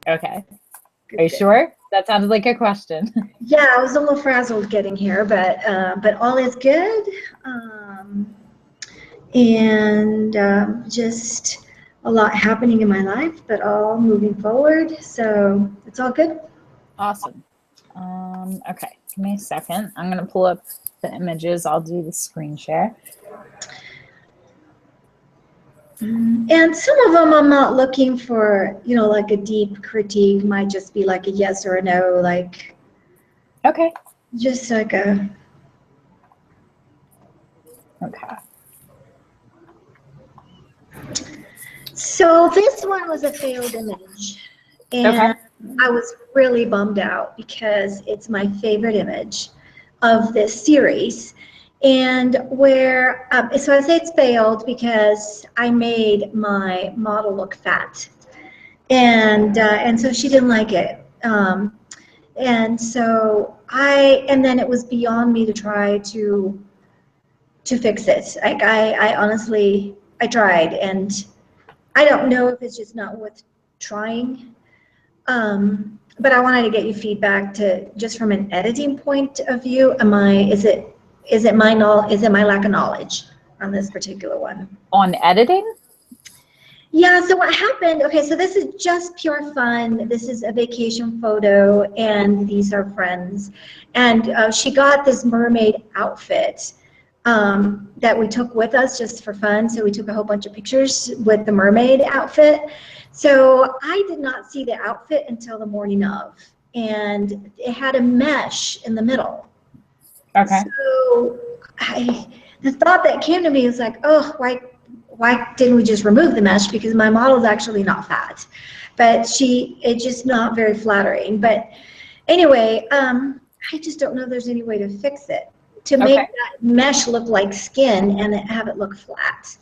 Okay. Good, Are you good. sure? That sounded like a question. Yeah, I was a little frazzled getting here, but all is good. Um, and just a lot happening in my life, but all moving forward. So it's all good. Awesome. Okay, give me a second. I'm gonna pull up the images. I'll do the screen share. And some of them I'm not looking for, like a deep critique, might just be like a yes or a no, like Okay. just like a. Okay. So this one was a failed image, Okay. and I was really bummed out because it's my favorite image of this series. And so I say it's failed because I made my model look fat, and so she didn't like it. And so and then it was beyond me to try to fix it. Like I honestly, I tried, and I don't know if it's just not worth trying. But I wanted to get you feedback to just from an editing point of view. Is it my lack of knowledge on this particular one? On editing? Yeah, so what happened, okay, so this is just pure fun. This is a vacation photo, and these are friends. And she got this mermaid outfit that we took with us just for fun. So we took a whole bunch of pictures with the mermaid outfit. So I did not see the outfit until the morning of, and it had a mesh in the middle. Okay. So the thought that came to me was like, oh, why didn't we just remove the mesh? Because my model is actually not fat, but it's just not very flattering. But anyway, I just don't know if there's any way to fix it to make Okay. that mesh look like skin and have it look flat.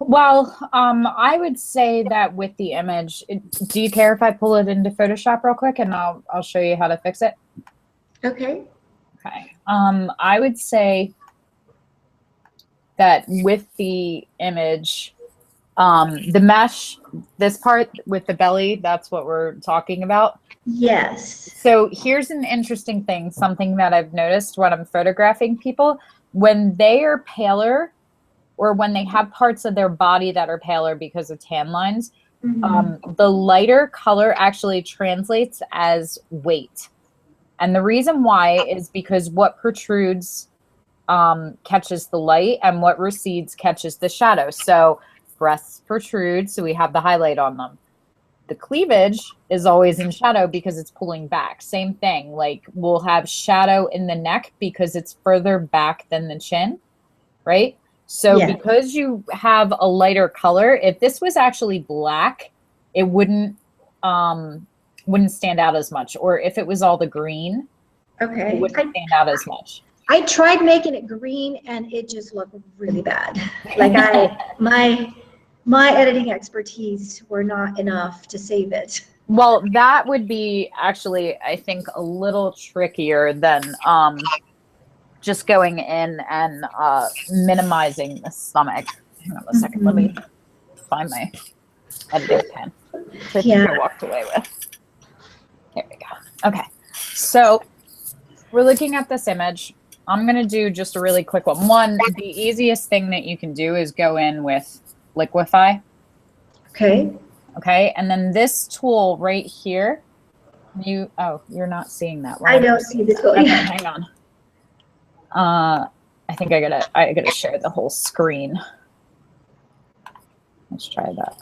Well, I would say that with the image, do you care if I pull it into Photoshop real quick and I'll show you how to fix it? Okay. Okay. I would say that with the image, the mesh, this part with the belly, that's what we're talking about. Yes. So here's an interesting thing, something that I've noticed when I'm photographing people. When they are paler, or when they have parts of their body that are paler because of tan lines, the lighter color actually translates as weight. And the reason why is because what protrudes catches the light, and what recedes catches the shadow. So breasts protrude, so we have the highlight on them. The cleavage is always in shadow because it's pulling back. Same thing, like we'll have shadow in the neck because it's further back than the chin, right? So Yeah. because you have a lighter color, if this was actually black, it wouldn't stand out as much. Or if it was all the green, Okay. it wouldn't stand out as much. I tried making it green and it just looked really bad. Like my editing expertise were not enough to save it. Well, that would be actually, I think, a little trickier than just going in and minimizing the stomach. Hang on a second. Let me find my editing pen, which I think I walked away with. Here we go. Okay. So we're looking at this image. I'm going to do just a really quick one. The easiest thing that you can do is go in with Liquify. Okay. Okay. And then this tool right here, you're not seeing that. I don't see the tool. Okay, hang on. I think I gotta share the whole screen. Let's try that.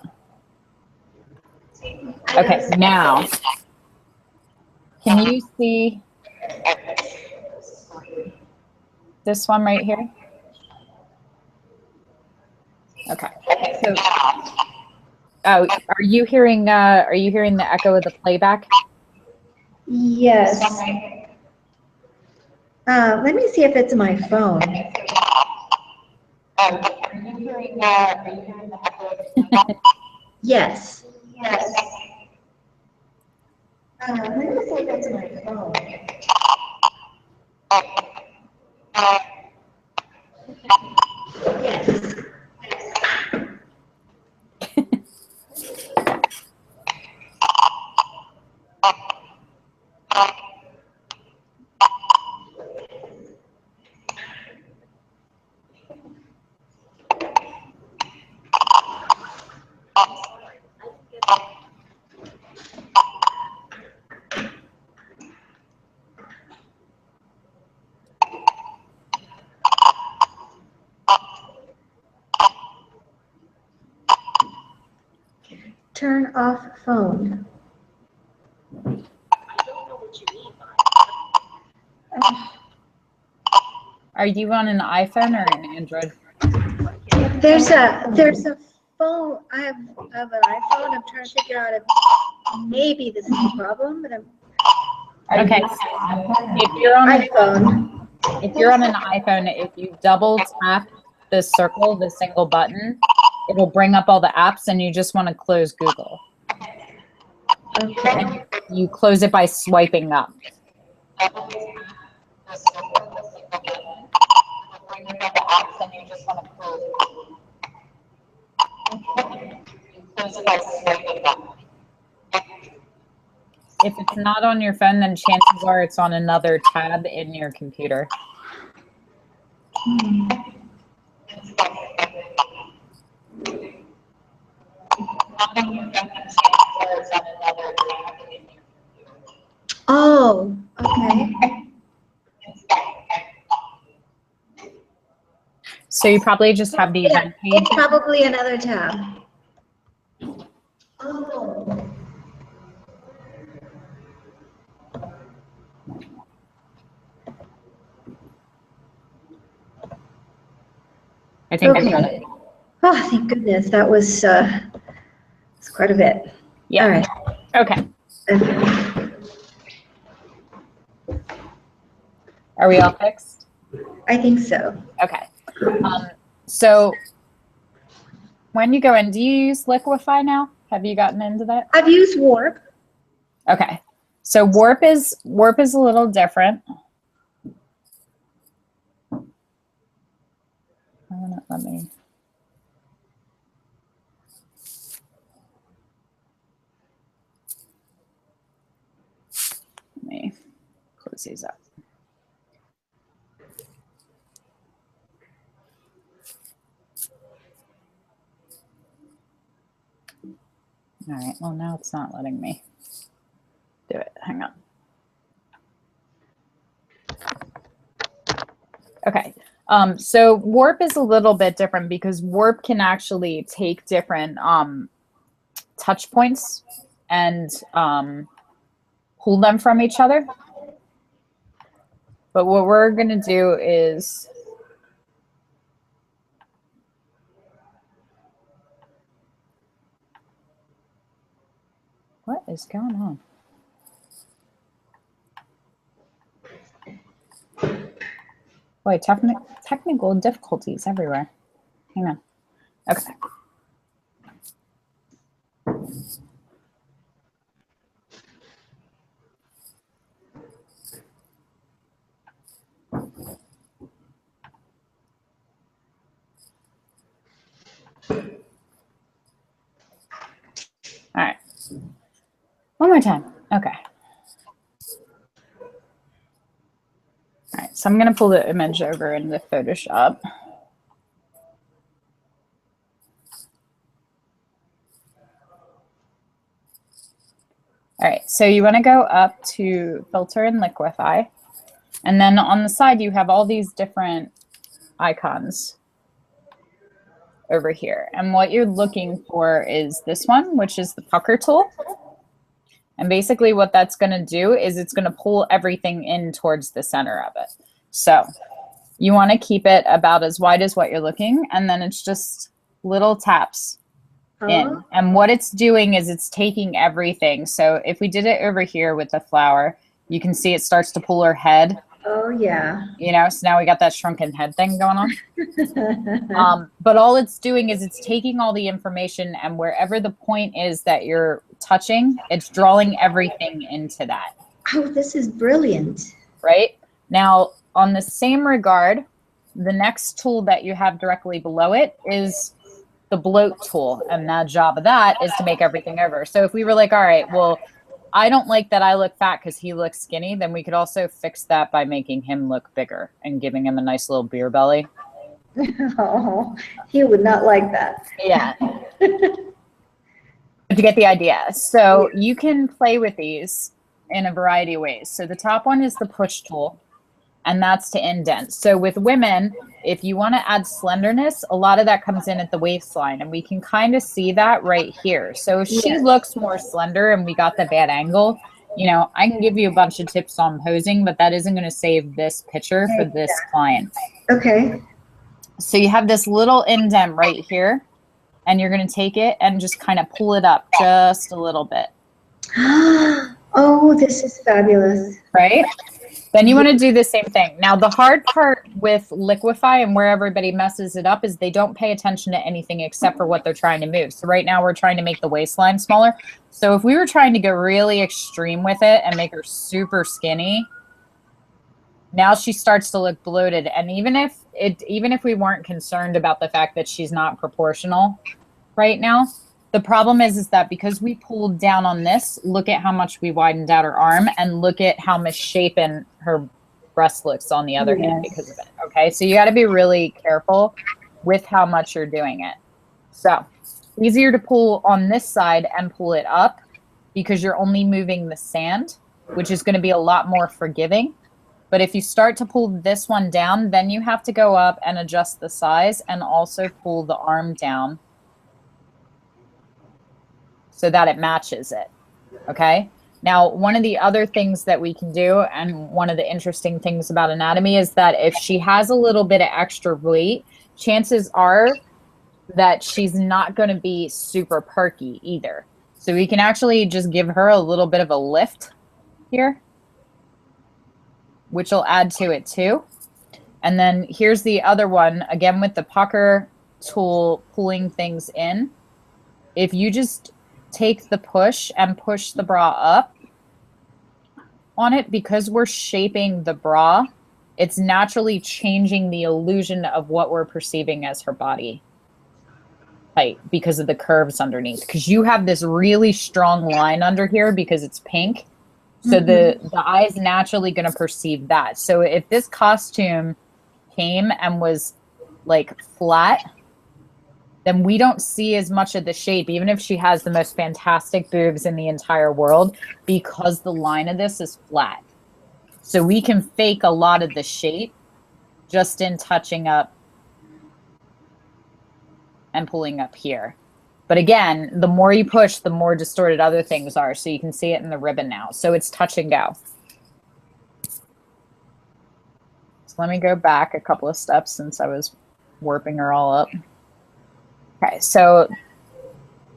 Okay, now can you see this one right here? Okay. So, are you hearing the echo of the playback? Yes. Let me see if it's my phone. Are you hearing the echo? Yes. Yes. Let me see if it's my phone. Yes. Turn off phone. Are you on an iPhone or an Android? There's a phone. I have an iPhone. I'm trying to figure out if maybe this is a problem, but Okay. If you're on iPhone. If you're on an iPhone, if you double tap the circle, the single button, it'll bring up all the apps, and you just want to close Google. Okay. And you close it by swiping up. If it's not on your phone, then chances are it's on another tab in your computer. Oh, okay. So you probably just have the event page. It's probably another tab. Oh. I think Okay. I got it. Oh, thank goodness. That was quite a bit. Yeah. All right. Okay. Okay. Are we all fixed? I think so. Okay. So when you go in, do you use Liquify now? Have you gotten into that? I've used Warp. Okay. So Warp is a little different. Let me close these up. All right, well, now it's not letting me do it. Hang on. Okay, so Warp is a little bit different because Warp can actually take different touch points and pull them from each other. But what we're going to do is what is going on? Boy, technical difficulties everywhere. Hang on. Okay. All right. One more time. Okay. All right, so I'm going to pull the image over into Photoshop. All right, so you want to go up to Filter and Liquify. And then on the side, you have all these different icons over here. And what you're looking for is this one, which is the pucker tool. And basically what that's going to do is it's going to pull everything in towards the center of it. So you want to keep it about as wide as what you're looking, and then it's just little taps in. And what it's doing is it's taking everything. So if we did it over here with the flower, you can see it starts to pull her head. Oh, yeah. You know, so now we got that shrunken head thing going on. But all it's doing is it's taking all the information, and wherever the point is that you're touching, it's drawing everything into that. Oh, this is brilliant. Right? Now, on the same regard, the next tool that you have directly below it is the bloat tool. And the job of that is to make everything over. So if we were like, all right, well, I don't like that I look fat because he looks skinny, then we could also fix that by making him look bigger and giving him a nice little beer belly. Oh, he would not like that. Yeah. But you get the idea. So you can play with these in a variety of ways. So the top one is the push tool. and that's to indent. So with women, if you want to add slenderness, a lot of that comes in at the waistline, and we can kind of see that right here. So if she looks more slender and we got the bad angle, you know, I can give you a bunch of tips on posing, but that isn't going to save this picture for this client. Okay. So you have this little indent right here, and you're going to take it and just kind of pull it up just a little bit. Oh, this is fabulous. Right? Then you want to do the same thing. Now, the hard part with liquefy and where everybody messes it up is they don't pay attention to anything except for what they're trying to move. So right now we're trying to make the waistline smaller. So if we were trying to go really extreme with it and make her super skinny, now she starts to look bloated. And even if we weren't concerned about the fact that she's not proportional right now, the problem is that because we pulled down on this, look at how much we widened out her arm, and look at how misshapen her breast looks on the other hand because of it. Okay, so you got to be really careful with how much you're doing it. So easier to pull on this side and pull it up because you're only moving the sand, which is going to be a lot more forgiving. But if you start to pull this one down, then you have to go up and adjust the size and also pull the arm down so that it matches it, okay? Now, one of the other things that we can do, and one of the interesting things about anatomy, is that if she has a little bit of extra weight, chances are that she's not gonna be super perky either. So we can actually just give her a little bit of a lift here, which will add to it too. And then here's the other one, again with the pucker tool pulling things in. If you just take the push and push the bra up on it, because we're shaping the bra, it's naturally changing the illusion of what we're perceiving as her body height because of the curves underneath. Because you have this really strong line under here because it's pink. So the eye's naturally going to perceive that. So if this costume came and was like flat, then we don't see as much of the shape, even if she has the most fantastic boobs in the entire world, because the line of this is flat. So we can fake a lot of the shape just in touching up and pulling up here. But again, the more you push, the more distorted other things are. So you can see it in the ribbon now. So it's touch and go. So let me go back a couple of steps since I was warping her all up. Okay, so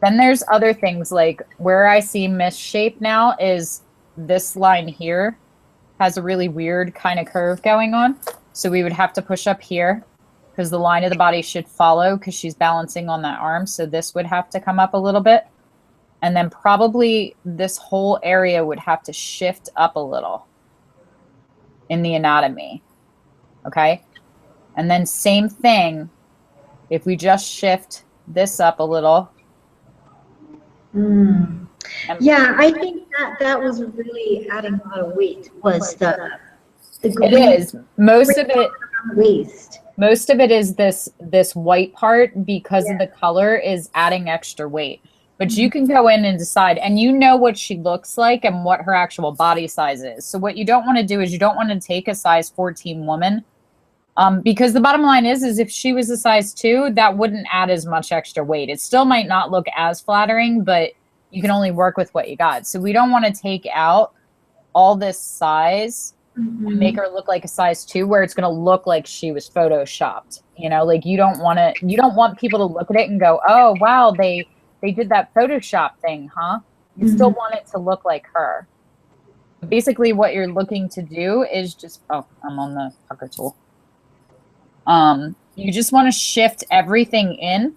then there's other things like where I see misshape now is this line here has a really weird kind of curve going on. So we would have to push up here because the line of the body should follow because she's balancing on that arm. So this would have to come up a little bit. And then probably this whole area would have to shift up a little in the anatomy. Okay. And then same thing, if we just shift this up a little. Yeah, I think that was really adding a lot of weight, was the it is. Most of it waist. Most of it is this white part because of the color is adding extra weight. But you can go in and decide, and you know what she looks like and what her actual body size is. So what you don't want to do is you don't want to take a size 14 woman because the bottom line is if she was a size 2, that wouldn't add as much extra weight. It still might not look as flattering, but you can only work with what you got. So we don't want to take out all this size and make her look like a size 2 where it's going to look like she was photoshopped. You know, like you don't want people to look at it and go, oh, wow, they did that Photoshop thing, huh? You still want it to look like her. Basically what you're looking to do is just, oh, I'm on the pucker tool. You just want to shift everything in,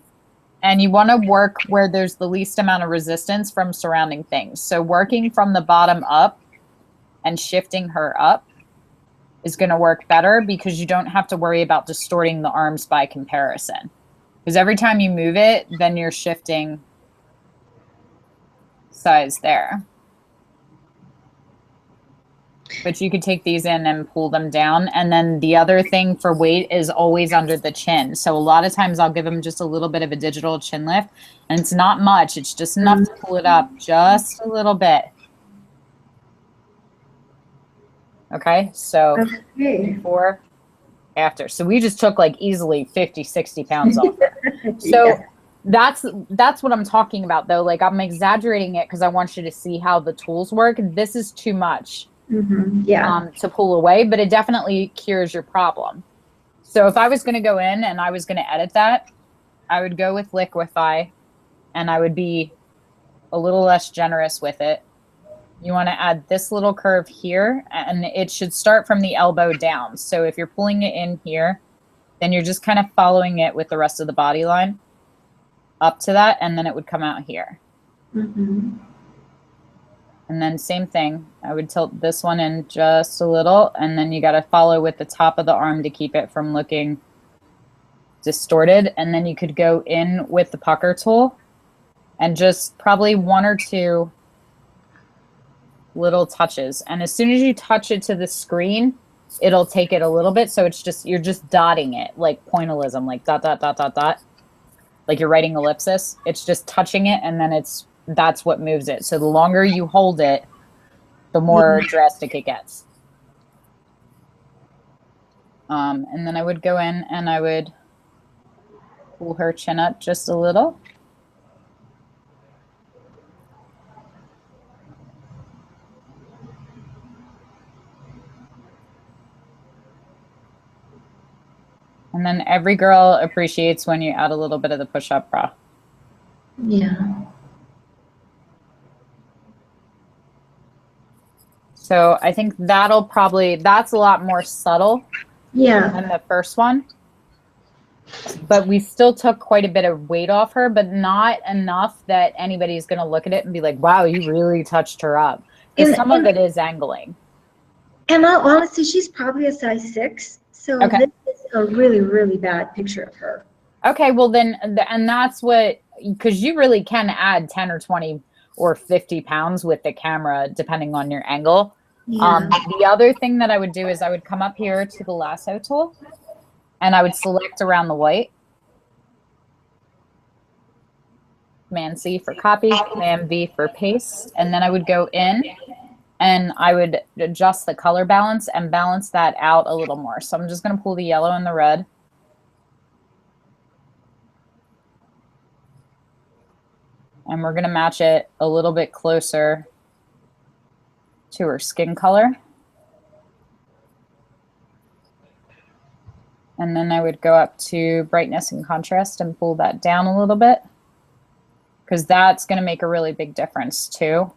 and you want to work where there's the least amount of resistance from surrounding things. So working from the bottom up and shifting her up is going to work better because you don't have to worry about distorting the arms by comparison. Because every time you move it, then you're shifting size there. But you could take these in and pull them down. And then the other thing for weight is always under the chin. So a lot of times I'll give them just a little bit of a digital chin lift. And it's not much. It's just enough to pull it up just a little bit. Okay, so Okay. before, after. So we just took like easily 50, 60 pounds off her. So Yeah. that's what I'm talking about though. Like I'm exaggerating it because I want you to see how the tools work. This is too much Yeah. to pull away, but it definitely cures your problem. So if I was going to go in and I was going to edit that, I would go with liquify and I would be a little less generous with it. You want to add this little curve here, and it should start from the elbow down. So if you're pulling it in here, then you're just kind of following it with the rest of the body line up to that, and then it would come out here. And then same thing, I would tilt this one in just a little, and then you got to follow with the top of the arm to keep it from looking distorted. And then you could go in with the pucker tool and just probably 1 or 2 little touches. And as soon as you touch it to the screen, it'll take it a little bit. So it's just, you're just dotting it like pointillism, like dot, dot, dot, dot, dot. Like you're writing ellipsis. It's just touching it, and then that's what moves it. So the longer you hold it, the more drastic it gets. And then I would go in and I would pull her chin up just a little. And then every girl appreciates when you add a little bit of the push-up bra. Yeah. So I think that's a lot more subtle than the first one. But we still took quite a bit of weight off her, but not enough that anybody's going to look at it and be like, wow, you really touched her up. Because some of it is angling. And honestly, she's probably a size 6. So this is a really, really bad picture of her. Okay, well then, and that's what, because you really can add 10 or 20 or 50 pounds with the camera, depending on your angle. Yeah. The other thing that I would do is I would come up here to the lasso tool, and I would select around the white. Command C for copy, Command V for paste, and then I would go in and I would adjust the color balance and balance that out a little more. So I'm just going to pull the yellow and the red. And we're going to match it a little bit closer to her skin color. And then I would go up to brightness and contrast and pull that down a little bit, because that's going to make a really big difference too.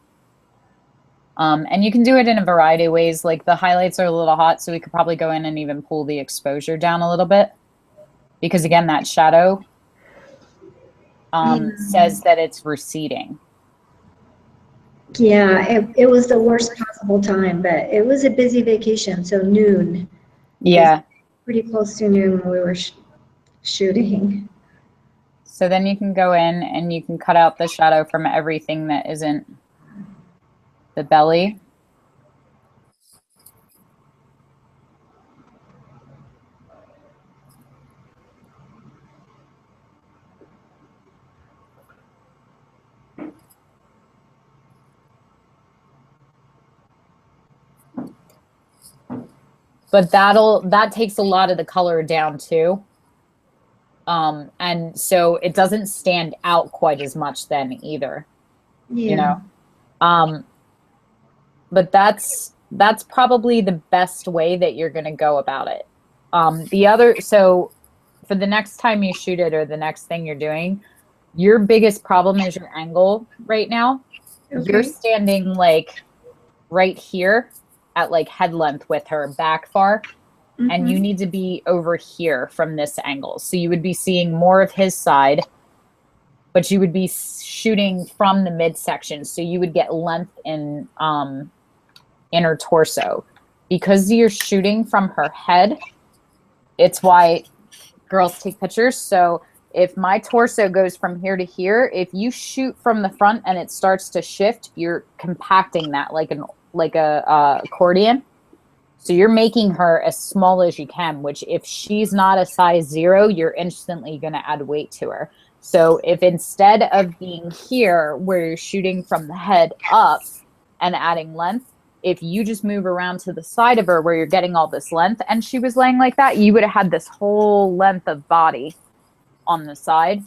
And you can do it in a variety of ways. Like the highlights are a little hot, so we could probably go in and even pull the exposure down a little bit, because again, that shadow says that it's receding. Yeah, it was the worst possible time, but it was a busy vacation, so noon. Yeah. Pretty close to noon when we were shooting. So then you can go in and you can cut out the shadow from everything that isn't the belly. But that takes a lot of the color down too. And so it doesn't stand out quite as much then either. Yeah. You know? But that's probably the best way that you're going to go about it. So for the next time you shoot it or the next thing you're doing, your biggest problem is your angle right now. Okay. You're standing like right here at like head length with her back far. Mm-hmm. And you need to be over here from this angle. So you would be seeing more of his side, but you would be shooting from the midsection. So you would get length in her torso. Because you're shooting from her head, it's why girls take pictures. So if my torso goes from here to here, if you shoot from the front and it starts to shift, you're compacting that like a accordion. So you're making her as small as you can, which if she's not a size 0, you're instantly going to add weight to her. So if instead of being here where you're shooting from the head up and adding length, if you just move around to the side of her where you're getting all this length and she was laying like that, you would have had this whole length of body on the side.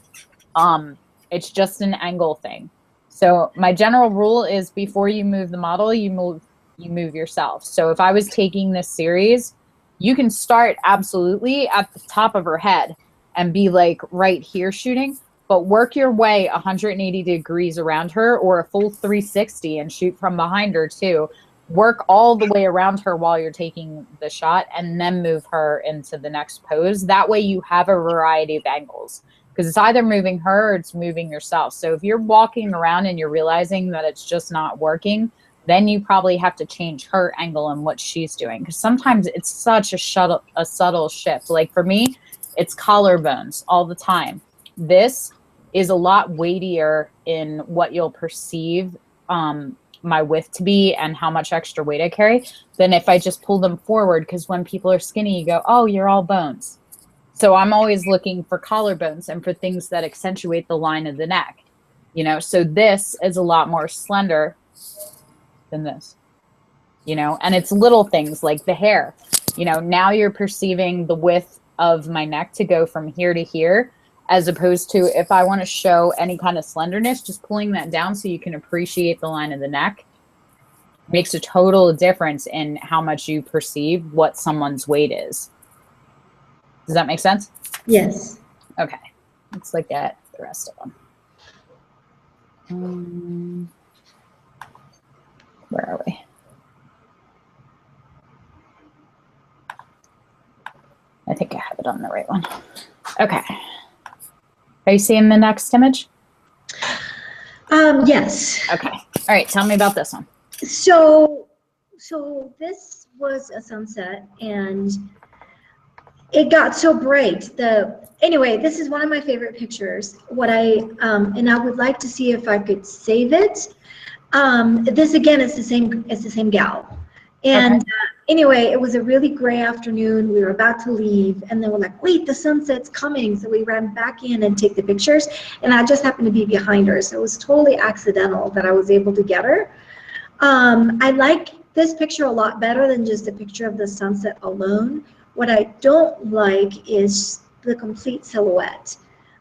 It's just an angle thing. So my general rule is before you move the model, you move yourself. So if I was taking this series, you can start absolutely at the top of her head and be like right here shooting, but work your way 180 degrees around her, or a full 360, and shoot from behind her too. Work all the way around her while you're taking the shot, and then move her into the next pose. That way you have a variety of angles, because it's either moving her or it's moving yourself. So if you're walking around and you're realizing that it's just not working, then you probably have to change her angle and what she's doing. Because sometimes it's such a subtle shift. Like for me, it's collarbones all the time. This is a lot weightier in what you'll perceive my width to be and how much extra weight I carry than if I just pull them forward. Because when people are skinny, you go, oh, you're all bones. So I'm always looking for collarbones and for things that accentuate the line of the neck, you know. So this is a lot more slender than this, you know, and it's little things like the hair, you know. Now you're perceiving the width of my neck to go from here to here, as opposed to if I want to show any kind of slenderness, just pulling that down so you can appreciate the line of the neck makes a total difference in how much you perceive what someone's weight is. Does that make sense? Yes. Okay, let's look at the rest of them. Where are we? I think I have it on the right one. Okay. Are you seeing the next image? Yes. Okay. All right. Tell me about this one. So this was a sunset, and it got so bright. Anyway, this is one of my favorite pictures. And I would like to see if I could save it. This again is the same gal. And Okay. Anyway, it was a really gray afternoon. We were about to leave, and then we're like, wait, the sunset's coming. So we ran back in and take the pictures, and I just happened to be behind her. So it was totally accidental that I was able to get her. I like this picture a lot better than just a picture of the sunset alone. What I don't like is the complete silhouette.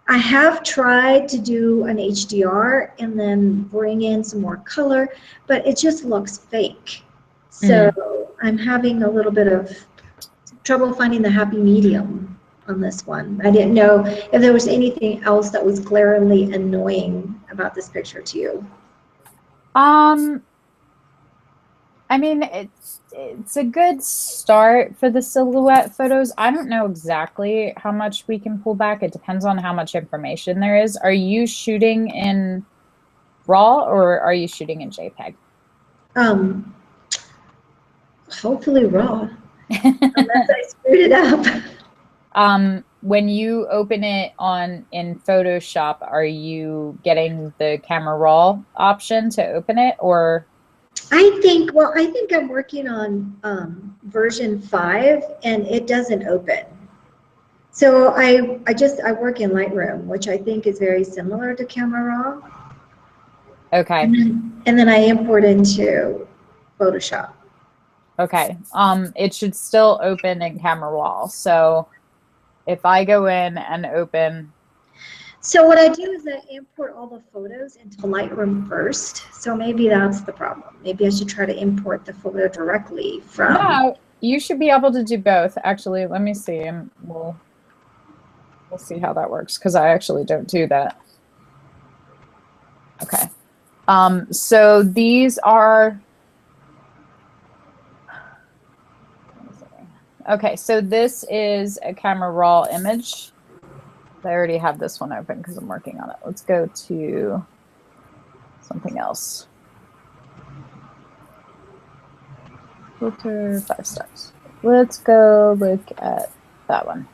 I have tried to do an HDR and then bring in some more color, but it just looks fake. So I'm having a little bit of trouble finding the happy medium on this one. I didn't know if there was anything else that was glaringly annoying about this picture to you. I mean, it's a good start for the silhouette photos. I don't know exactly how much we can pull back. It depends on how much information there is. Are you shooting in RAW or are you shooting in JPEG? Hopefully RAW, unless I screwed it up. When you open it in Photoshop, are you getting the camera raw option to open it, or? I think I'm working on version 5 and it doesn't open. So I work in Lightroom, which I think is very similar to Camera Raw. Okay. And then I import into Photoshop. Okay. It should still open in Camera Raw. So if I go in and open. So what I do is I import all the photos into Lightroom first. So maybe that's the problem. Maybe I should try to import the photo directly from. No, you should be able to do both. Actually, let me see, and we'll see how that works, because I actually don't do that. Okay. So these are. Okay, so this is a Camera Raw image. I already have this one open because I'm working on it. Let's go to something else. Filter 5 stars. Let's go look at that one.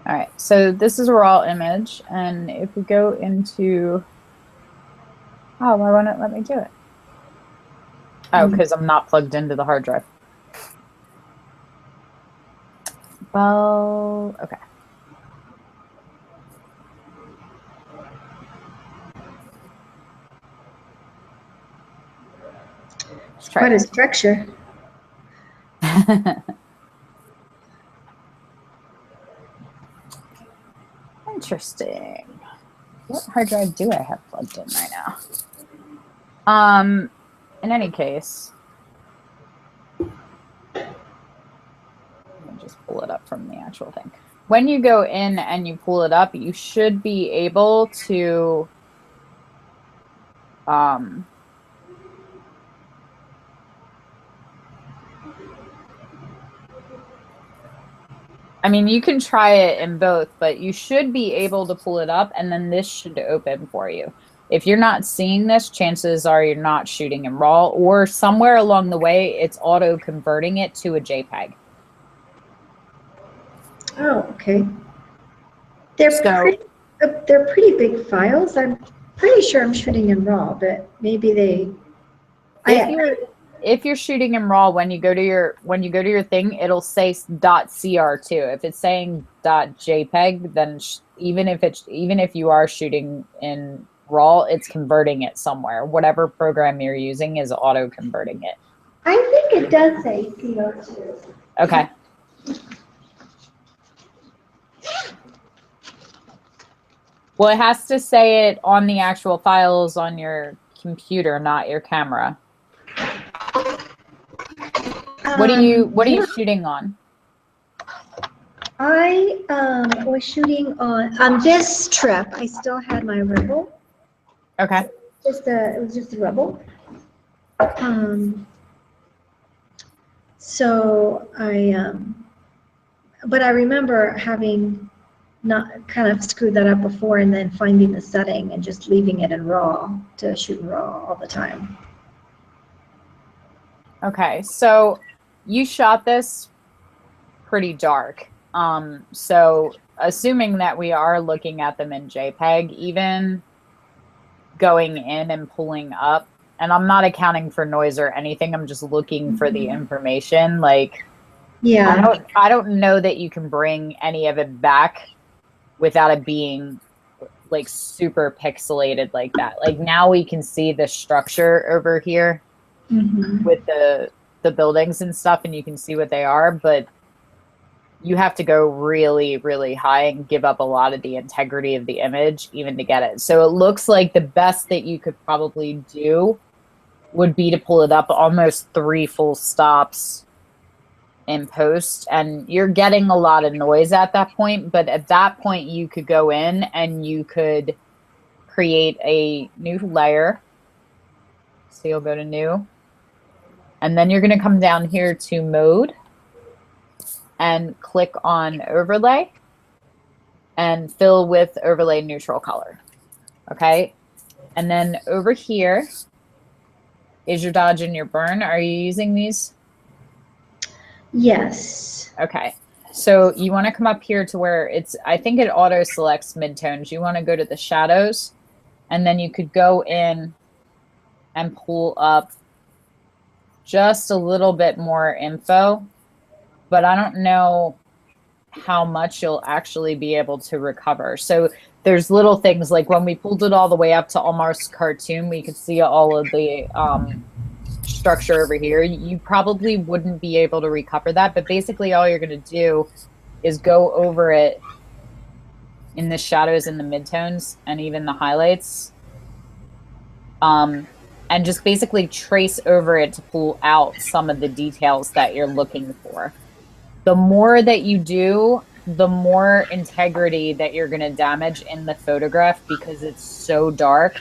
All right, so this is a raw image, and if we go into, oh, why won't it let me do it? Oh, because I'm not plugged into the hard drive. Well, okay. Let's Quite try a structure. it. Interesting. What hard drive do I have plugged in right now? In any case, let me just pull it up from the actual thing. When you go in and you pull it up, you should be able to I mean, you can try it in both, but you should be able to pull it up and then this should open for you. If you're not seeing this, chances are you're not shooting in RAW, or somewhere along the way, it's auto converting it to a JPEG. Oh, okay. They're pretty big files. I'm pretty sure I'm shooting in RAW, but maybe they. If you're shooting in RAW, when you go to your thing, it'll say .cr2. If it's saying .jpeg, then even if you are shooting in RAW, it's converting it somewhere. Whatever program you're using is auto converting it. I think it does say CO2. Okay. Well, it has to say it on the actual files on your computer, not your camera. What are you shooting on? I was shooting on this trip. I still had my Rebel. Okay. It was just a Rebel. So but I remember having not kind of screwed that up before and then finding the setting and just leaving it in RAW to shoot in RAW all the time. Okay, so you shot this pretty dark. So assuming that we are looking at them in JPEG, even going in and pulling up, and I'm not accounting for noise or anything, I'm just looking for the information. Like, yeah, I don't know that you can bring any of it back without it being like super pixelated like that. Like now we can see the structure over here with the buildings and stuff, and you can see what they are, but you have to go really, really high and give up a lot of the integrity of the image even to get it. So it looks like the best that you could probably do would be to pull it up almost 3 full stops in post, and you're getting a lot of noise at that point. But at that point you could go in and you could create a new layer. So you'll go to new, and then you're going to come down here to mode and click on overlay and fill with overlay neutral color. Okay. And then over here is your dodge and your burn. Are you using these? Yes. Okay. So you want to come up here to where I think it auto selects midtones. You want to go to the shadows, and then you could go in and pull up just a little bit more info, but I don't know how much you'll actually be able to recover. So there's little things like when we pulled it all the way up to almost cartoon, we could see all of the structure over here. You probably wouldn't be able to recover that, but basically all you're going to do is go over it in the shadows and the midtones and even the highlights, and just basically trace over it to pull out some of the details that you're looking for. The more that you do, the more integrity that you're going to damage in the photograph because it's so dark.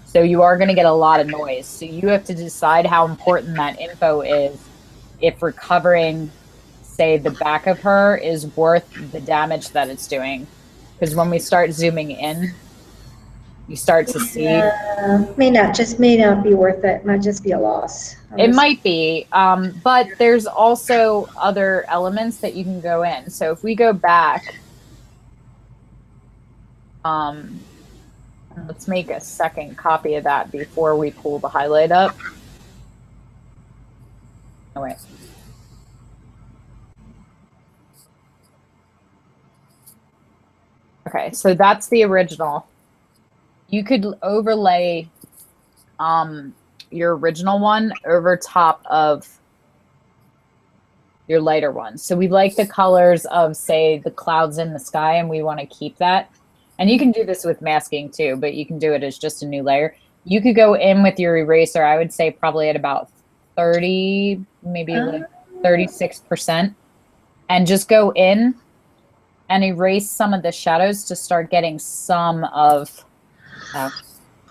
So you are going to get a lot of noise. So you have to decide how important that info is if recovering, say, the back of her is worth the damage that it's doing. Because when we start zooming in, you start to see. May not be worth it. Might just be a loss. It might be, but there's also other elements that you can go in. So if we go back, let's make a second copy of that before we pull the highlight up. Oh, wait. Okay, so that's the original. You could overlay your original one over top of your lighter one. So we like the colors of, say, the clouds in the sky, and we want to keep that. And you can do this with masking too, but you can do it as just a new layer. You could go in with your eraser, I would say probably at about 30, maybe like 36%, and just go in and erase some of the shadows to start getting some of.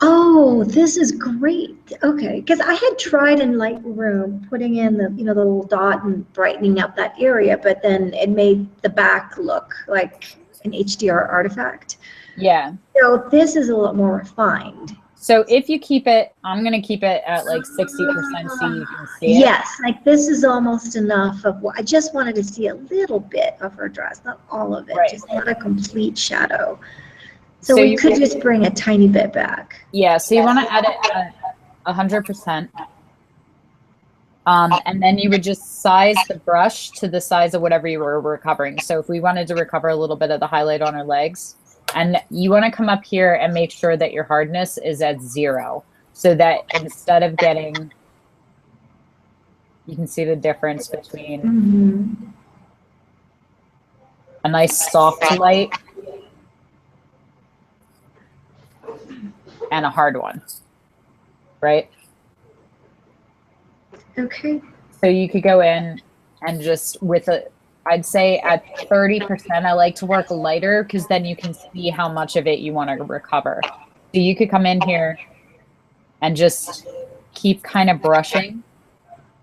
Oh, this is great. Okay, because I had tried in Lightroom putting in the the little dot and brightening up that area, but then it made the back look like an HDR artifact. Yeah. So this is a lot more refined. So if you keep it, I'm going to keep it at like 60% so you can see it. Yes, like this is almost enough of what I just wanted to see a little bit of her dress, not all of it, Right. just not a complete shadow. So we could just bring a tiny bit back. Yeah, so you want to add it at 100%. And then you would just size the brush to the size of whatever you were recovering. So if we wanted to recover a little bit of the highlight on her legs, and you want to come up here and make sure that your hardness is at 0, so that instead of getting, you can see the difference between a nice soft light and a hard one, right? Okay. So you could go in and just with a, I'd say at 30%, I like to work lighter because then you can see how much of it you want to recover. So you could come in here and just keep kind of brushing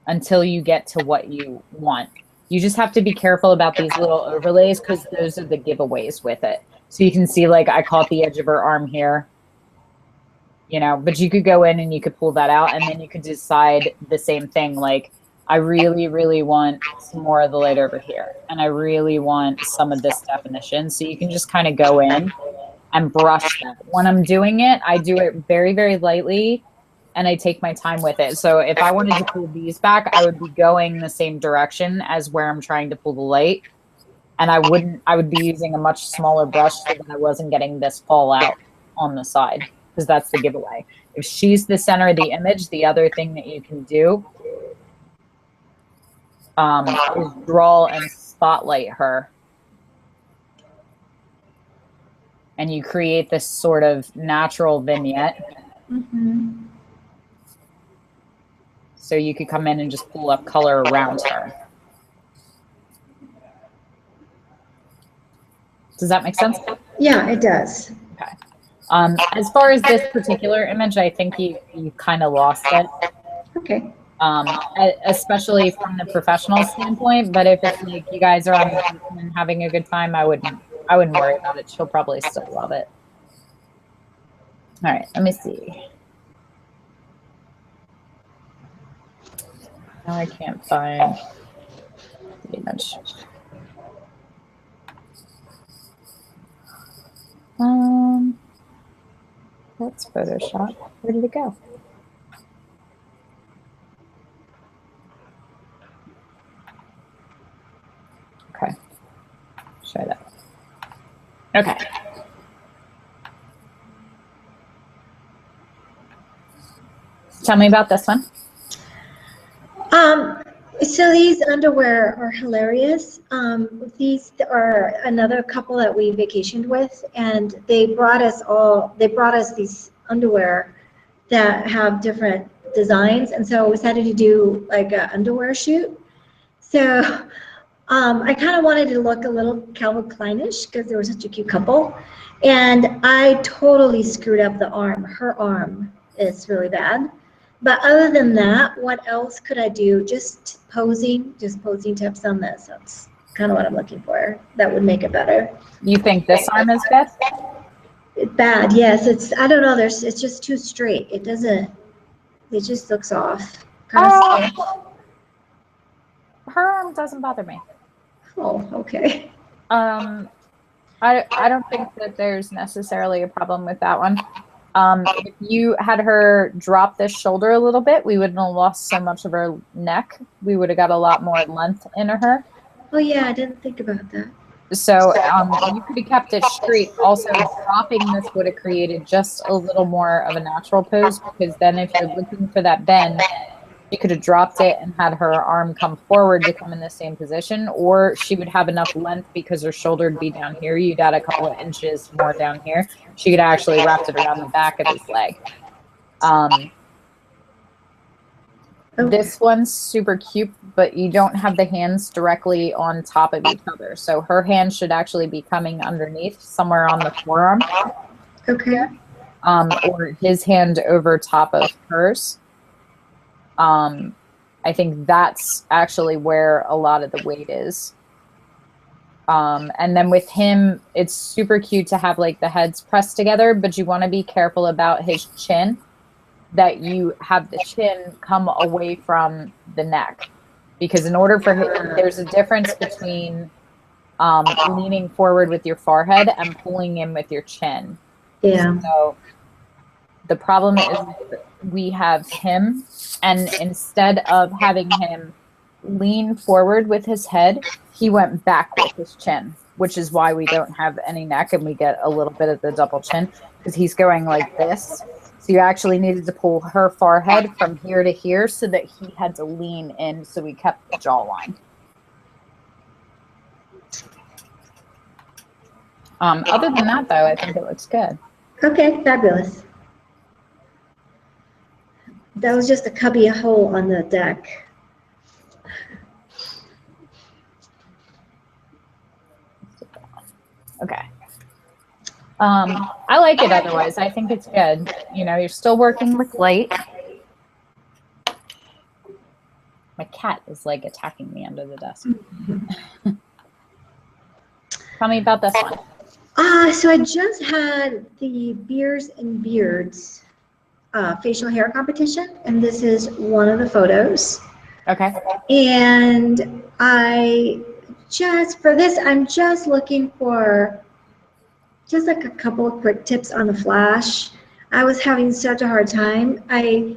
until you get to what you want. You just have to be careful about these little overlays because those are the giveaways with it. So you can see, like, I caught the edge of her arm here, you know, but you could go in and you could pull that out, and then you could decide the same thing. Like, I really, really want some more of the light over here, and I really want some of this definition. So you can just kind of go in and brush that. When I'm doing it, I do it very, very lightly, and I take my time with it. So if I wanted to pull these back, I would be going the same direction as where I'm trying to pull the light. And I would be using a much smaller brush so that I wasn't getting this fallout on the side, because that's the giveaway. If she's the center of the image, the other thing that you can do is draw and spotlight her. And you create this sort of natural vignette. So you could come in and just pull up color around her. Does that make sense? Yeah, it does. Okay. As far as this particular image, I think you kind of lost it. Okay. Especially from the professional standpoint. But if it's like you guys are on vacation and having a good time, I wouldn't worry about it. She'll probably still love it. All right, let me see. Now I can't find the image. That's Photoshop. Where did it go? Okay. Try that. Okay. Tell me about this one. So these underwear are hilarious. These are another couple that we vacationed with, and they brought us these underwear that have different designs, and so we decided to do like an underwear shoot. So I kind of wanted to look a little Calvin Kleinish because they were such a cute couple, and I totally screwed up the arm. Her arm is really bad. But other than that, what else could I do? Just posing tips on this. That's kind of what I'm looking for. That would make it better. You think this arm is bad? Bad, yes. I don't know. It's just too straight. It just looks off. Kind of stiff. Her arm doesn't bother me. Oh, okay. I don't think that there's necessarily a problem with that one. If you had her drop this shoulder a little bit, we wouldn't have lost so much of her neck. We would have got a lot more length in her. Oh yeah, I didn't think about that. So you could have kept it straight. Also, dropping this would have created just a little more of a natural pose, because then if you're looking for that bend, you could have dropped it and had her arm come forward to come in the same position, or she would have enough length because her shoulder would be down here. You'd add a couple of inches more down here. She could actually wrap it around the back of his leg. This one's super cute, but you don't have the hands directly on top of each other. So her hand should actually be coming underneath somewhere on the forearm. Okay. Or his hand over top of hers. I think that's actually where a lot of the weight is. And then with him, it's super cute to have like the heads pressed together, but you want to be careful about his chin, that you have the chin come away from the neck, because in order for him, there's a difference between leaning forward with your forehead and pulling in with your chin. Yeah. So the problem is we have him, and instead of having him lean forward with his head, he went back with his chin, which is why we don't have any neck and we get a little bit of the double chin, because he's going like this. So you actually needed to pull her forehead from here to here so that he had to lean in, so we kept the jawline. Other than that, though, I think it looks good. Okay, fabulous. That was just a cubby hole on the deck. Okay. I like it otherwise. I think it's good. You know, you're still working with light. My cat is like attacking me under the desk. Tell me about this one. So I just had the Beers and Beards facial hair competition, and this is one of the photos. Okay. And for this, I'm just looking for just like a couple of quick tips on the flash. I was having such a hard time. I'm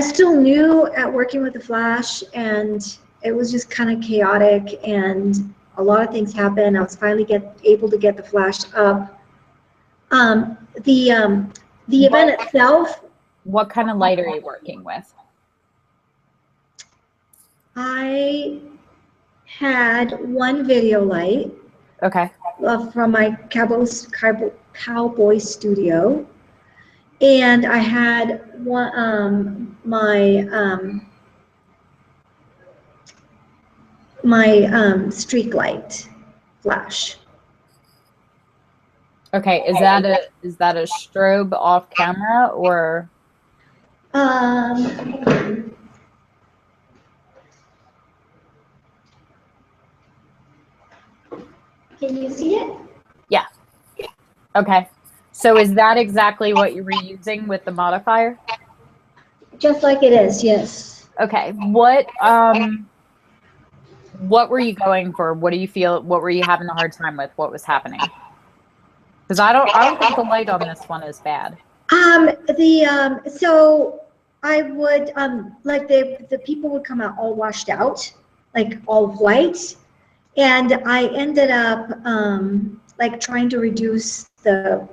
still new at working with the flash, and it was just kind of chaotic, and a lot of things happened. I was finally able to get the flash up. The event itself. What kind of light are you working with? I had one video light. Okay. From my cowboy studio, and I had one my streak light flash. Okay, is that a strobe off camera or? Can you see it? Yeah. Okay. So is that exactly what you were using with the modifier? Just like it is, yes. Okay. What were you going for? What do you feel? What were you having a hard time with? What was happening? Because I don't think the light on this one is bad. So I would like the people would come out all washed out, like all white, and I ended up like trying to reduce the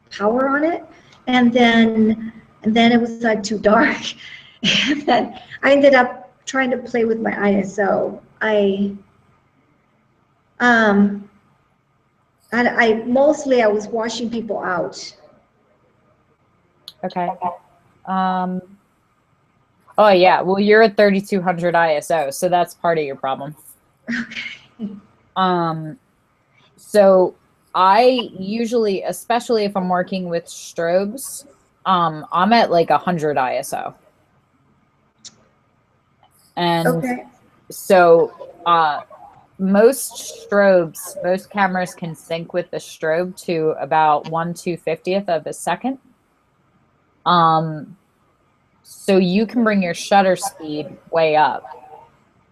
power on it, and then it was like too dark. And then I ended up trying to play with my ISO. I was washing people out. Okay. Oh yeah. Well, you're at 3200 ISO, so that's part of your problem. Okay. So I usually, especially if I'm working with strobes, I'm at like 100 ISO. And okay. So most strobes, most cameras can sync with the strobe to about 1/250th of a second. So you can bring your shutter speed way up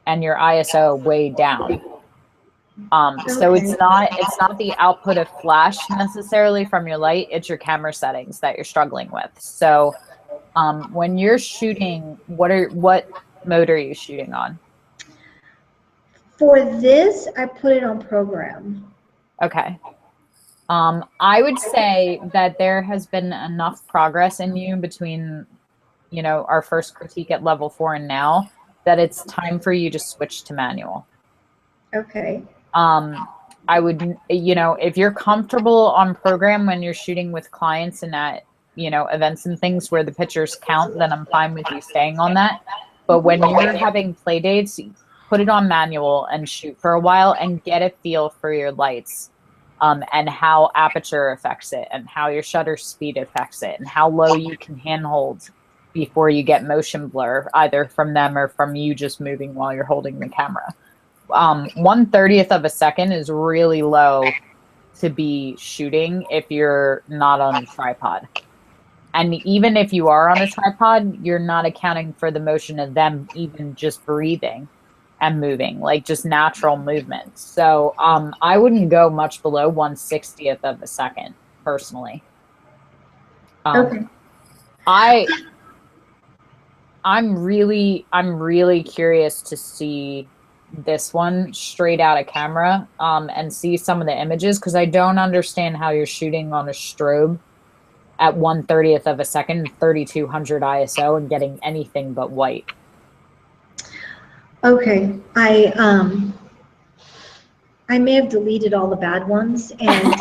and your ISO way down. So it's not the output of flash necessarily from your light, it's your camera settings that you're struggling with. So when you're shooting, what mode are you shooting on? For this, I put it on program. Okay. I would say that there has been enough progress in you between, you know, our first critique at level 4 and now that it's time for you to switch to manual. Okay. I would, you know, if you're comfortable on program when you're shooting with clients and at, you know, events and things where the pictures count, then I'm fine with you staying on that. But when you're having play dates, put it on manual and shoot for a while and get a feel for your lights. And how aperture affects it and how your shutter speed affects it and how low you can handhold before you get motion blur, either from them or from you just moving while you're holding the camera. 1/30th of a second is really low to be shooting if you're not on a tripod. And even if you are on a tripod, you're not accounting for the motion of them even just breathing and moving, like just natural movement. So I wouldn't go much below 1/60th of a second, personally. Okay. I'm really curious to see this one straight out of camera and see some of the images, because I don't understand how you're shooting on a strobe at 1/30th of a second, 3200 ISO, and getting anything but white. Okay. I may have deleted all the bad ones, and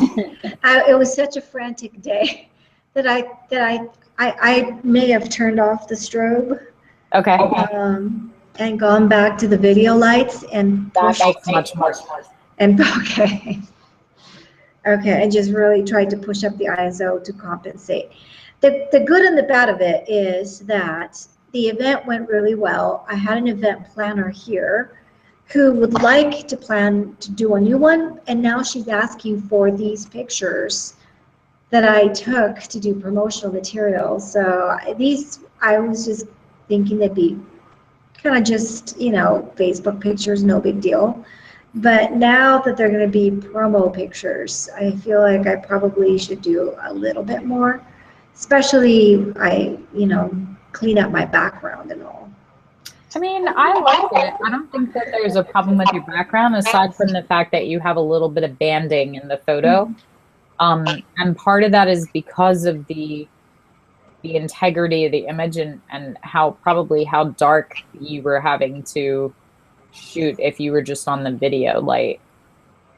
it was such a frantic day that I may have turned off the strobe. Okay. And gone back to the video lights and that makes much more sense. And okay. Okay, and just really tried to push up the ISO to compensate. The good and the bad of it is that the event went really well. I had an event planner here who would like to plan to do a new one, and now she's asking for these pictures that I took to do promotional material. So these, I was just thinking they'd be kind of just, you know, Facebook pictures, no big deal. But now that they're going to be promo pictures, I feel like I probably should do a little bit more, especially you know, clean up my background and all. I mean, I like it. I don't think that there's a problem with your background, aside from the fact that you have a little bit of banding in the photo. And part of that is because of the integrity of the image and how dark you were having to shoot if you were just on the video light,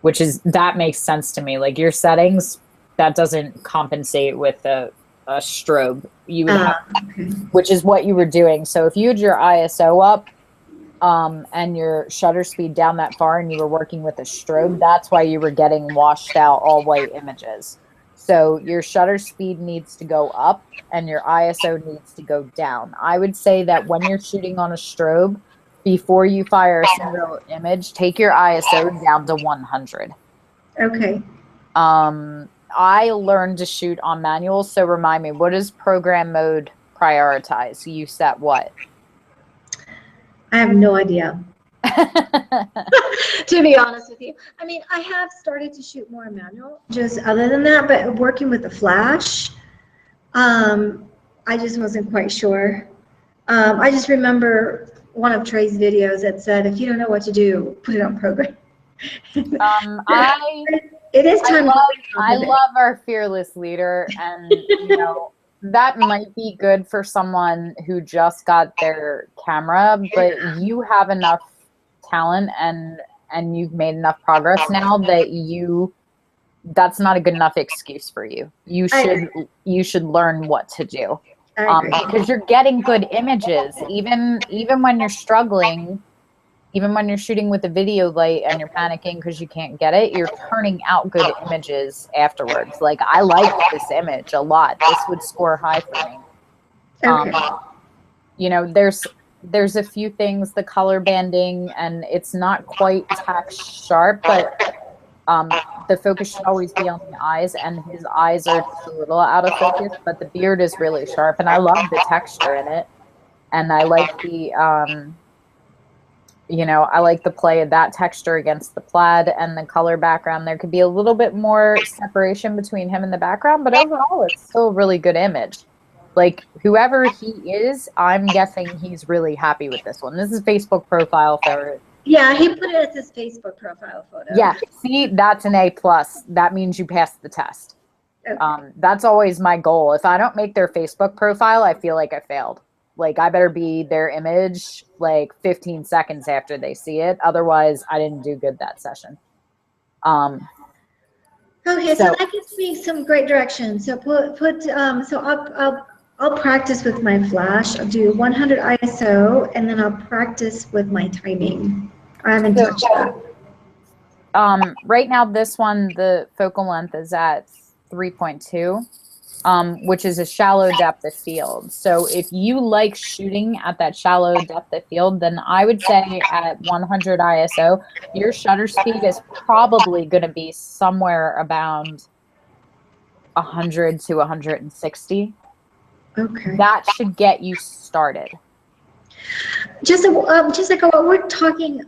that makes sense to me. Like your settings, that doesn't compensate with a strobe. You would have, which is what you were doing. So if you had your ISO up and your shutter speed down that far and you were working with a strobe, that's why you were getting washed out all white images. So your shutter speed needs to go up and your ISO needs to go down. I would say that when you're shooting on a strobe, before you fire a single image, take your ISO down to 100. Okay. I learned to shoot on manual, so remind me, what does program mode prioritize? You set what? I have no idea. To be honest with you. I mean, I have started to shoot more manual, just other than that, but working with the flash, I just wasn't quite sure. I just remember one of Trey's videos that said, if you don't know what to do, put it on program. It is time. I love our fearless leader, and you know, that might be good for someone who just got their camera, but you have enough talent and you've made enough progress now that that's not a good enough excuse for you. You should learn what to do. Because you're getting good images, even when you're struggling, even when you're shooting with a video light and you're panicking because you can't get it, you're turning out good images afterwards. Like, I like this image a lot. This would score high for me. You know, there's a few things, the color banding, and it's not quite tack sharp, but the focus should always be on the eyes, and his eyes are just a little out of focus, but the beard is really sharp, and I love the texture in it. And I like the, you know, I like the play of that texture against the plaid and the color background. There could be a little bit more separation between him and the background, but overall it's still a really good image. Like, whoever he is, I'm guessing he's really happy with this one. This is Facebook profile for Yeah, he put it as his Facebook profile photo. Yeah, see, that's an A+. That means you passed the test. Okay. That's always my goal. If I don't make their Facebook profile, I feel like I failed. Like, I better be their image like 15 seconds after they see it. Otherwise, I didn't do good that session. Okay, so that gives me some great direction. So so I'll practice with my flash. I'll do 100 ISO, and then I'll practice with my timing. I haven't touched that. Right now, this one, the focal length is at 3.2, which is a shallow depth of field. So if you like shooting at that shallow depth of field, then I would say at 100 ISO, your shutter speed is probably going to be somewhere around 100 to 160. Okay. That should get you started. Just like what we're talking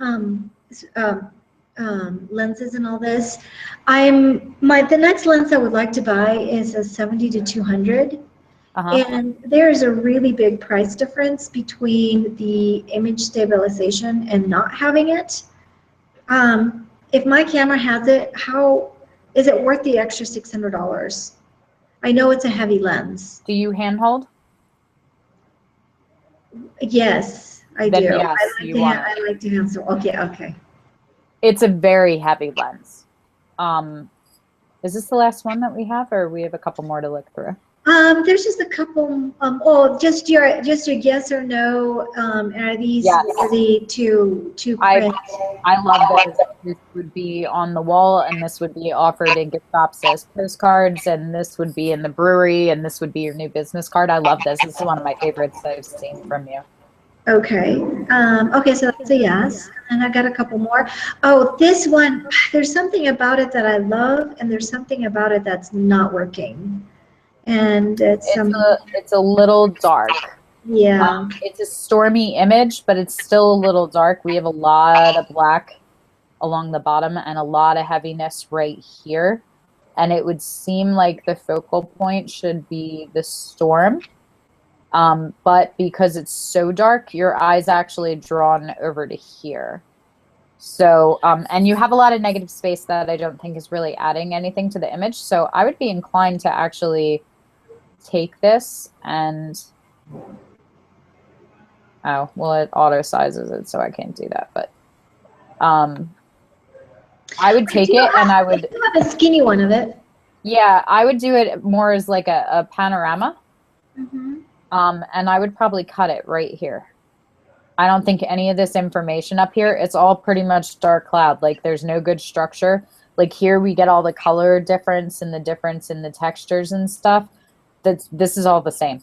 lenses and all this, the next lens I would like to buy is a 70 to 200. And there's a really big price difference between the image stabilization and not having it. If my camera has it, how is it worth the extra $600? I know it's a heavy lens. Do you handhold? Yes, I Then do. yes, I like to handle. Okay. It's a very heavy lens. Is this the last one that we have, or we have a couple more to look through? There's just a couple. Just your yes or no. Are these worthy to print? I love this. This would be on the wall, and this would be offered in gift shops as postcards, and this would be in the brewery, and this would be your new business card. I love this. This is one of my favorites that I've seen from you. Okay. Okay, so that's a yes. And I got a couple more. Oh, this one, there's something about it that I love, and there's something about it that's not working. And it's a little dark. Yeah. It's a stormy image, but it's still a little dark. We have a lot of black along the bottom and a lot of heaviness right here. And it would seem like the focal point should be the storm. But because it's so dark, your eye's actually drawn over to here. So, and you have a lot of negative space that I don't think is really adding anything to the image. So I would be inclined to actually take this and, oh, well, it auto sizes it, so I can't do that. But I would take it and I would have a skinny one of it. Yeah, I would do it more as like a panorama. Mm-hmm. And I would probably cut it right here. I don't think any of this information up here, it's all pretty much dark cloud. Like there's no good structure. Like here we get all the color difference and the difference in the textures and stuff. This is all the same.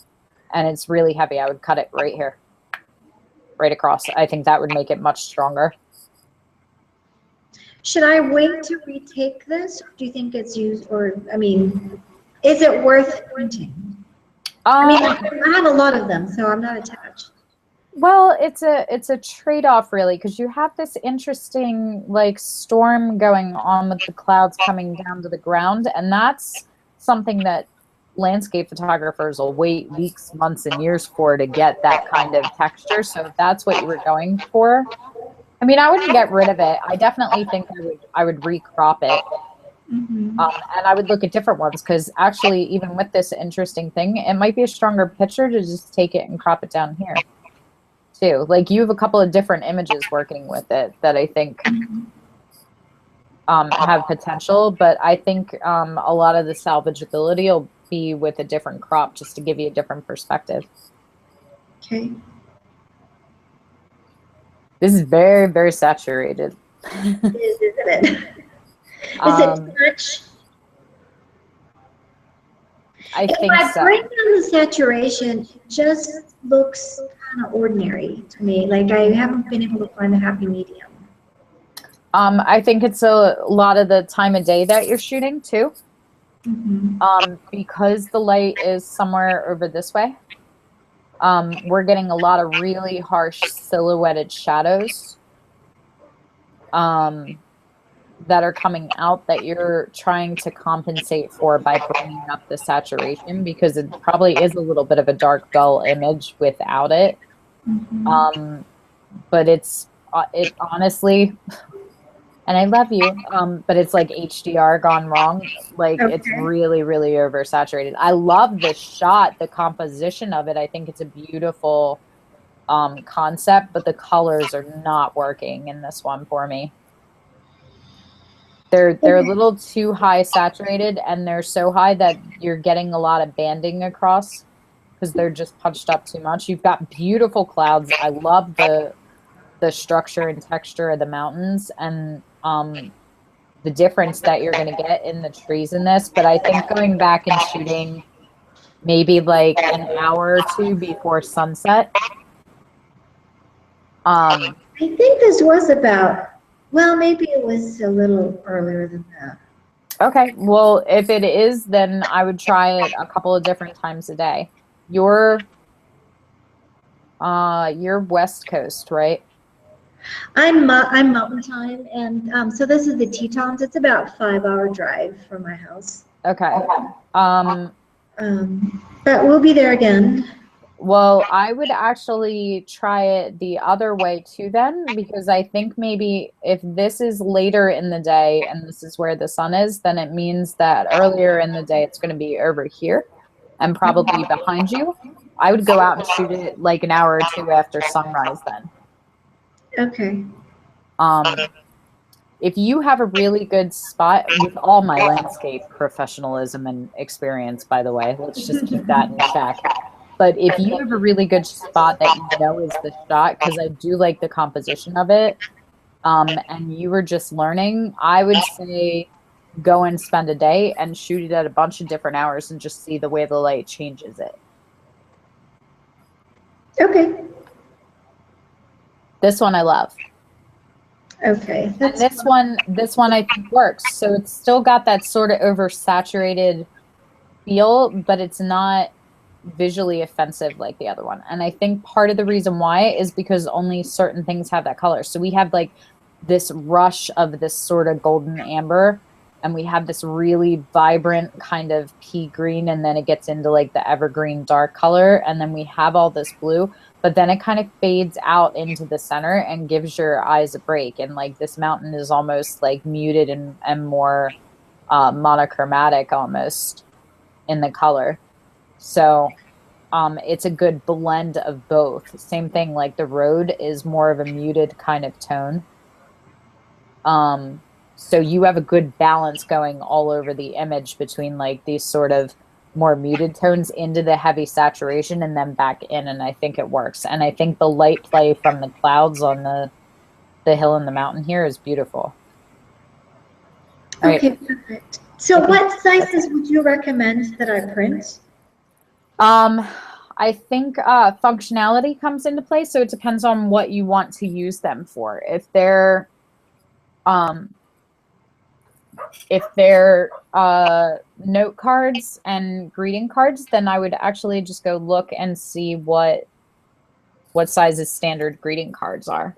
And it's really heavy. I would cut it right here. Right across. I think that would make it much stronger. Should I wait to retake this? Do you think it's used, or, I mean, is it worth printing? I mean, I have a lot of them, so I'm not attached. Well, it's a trade-off really, because you have this interesting like storm going on with the clouds coming down to the ground, and that's something that landscape photographers will wait weeks, months, and years for to get that kind of texture. So if that's what you were going for, I mean, I wouldn't get rid of it. I definitely think I would recrop it. Mm-hmm. And I would look at different ones, because actually even with this interesting thing, it might be a stronger picture to just take it and crop it down here too. Like you have a couple of different images working with it that I think have potential, but I think a lot of the salvageability will be with a different crop, just to give you a different perspective. Okay. This is very, very saturated. It is, isn't it? Is it too much? I think so. If I bring down the saturation, it just looks kind of ordinary to me. Like I haven't been able to find a happy medium. I think it's a lot of the time of day that you're shooting too. Mm-hmm. Because the light is somewhere over this way. We're getting a lot of really harsh silhouetted shadows that are coming out that you're trying to compensate for by bringing up the saturation, because it probably is a little bit of a dark, dull image without it. Mm-hmm. But it's it honestly, and I love you, but it's like HDR gone wrong. Like it's Okay. really, really oversaturated. I love the shot, the composition of it. I think it's a beautiful concept, but the colors are not working in this one for me. They're a little too high saturated, and they're so high that you're getting a lot of banding across because they're just punched up too much. You've got beautiful clouds. I love the structure and texture of the mountains and the difference that you're going to get in the trees in this. But I think going back and shooting maybe like an hour or two before sunset. I think this was about, well, maybe it was a little earlier than that. Okay, well, if it is, then I would try it a couple of different times a day. You're West Coast, right? I'm Mountain Time, and so this is the Tetons. It's about a 5-hour drive from my house. Okay. But we'll be there again. Well, I would actually try it the other way too then, because I think maybe if this is later in the day and this is where the sun is, then it means that earlier in the day it's going to be over here and probably behind you. I would go out and shoot it like an hour or two after sunrise then. Okay. If you have a really good spot, with all my landscape professionalism and experience, by the way, let's just keep that in check. But if you have a really good spot that you know is the shot, because I do like the composition of it, and you were just learning, I would say go and spend a day and shoot it at a bunch of different hours and just see the way the light changes it. Okay. This one I love. Okay. And this one I think works. So it's still got that sort of oversaturated feel, but it's not visually offensive like the other one. And I think part of the reason why is because only certain things have that color. So we have like this rush of this sort of golden amber, and we have this really vibrant kind of pea green, and then it gets into like the evergreen dark color, and then we have all this blue, but then it kind of fades out into the center and gives your eyes a break. And like this mountain is almost like muted and more monochromatic almost in the color. So it's a good blend of both. Same thing, like the road is more of a muted kind of tone. So you have a good balance going all over the image between like these sort of more muted tones into the heavy saturation and then back in, and I think it works. And I think the light play from the clouds on the hill and the mountain here is beautiful. All okay, right. perfect. So what sizes would you recommend that I print? I think functionality comes into play, so it depends on what you want to use them for. If they're note cards and greeting cards, then I would actually just go look and see what sizes standard greeting cards are.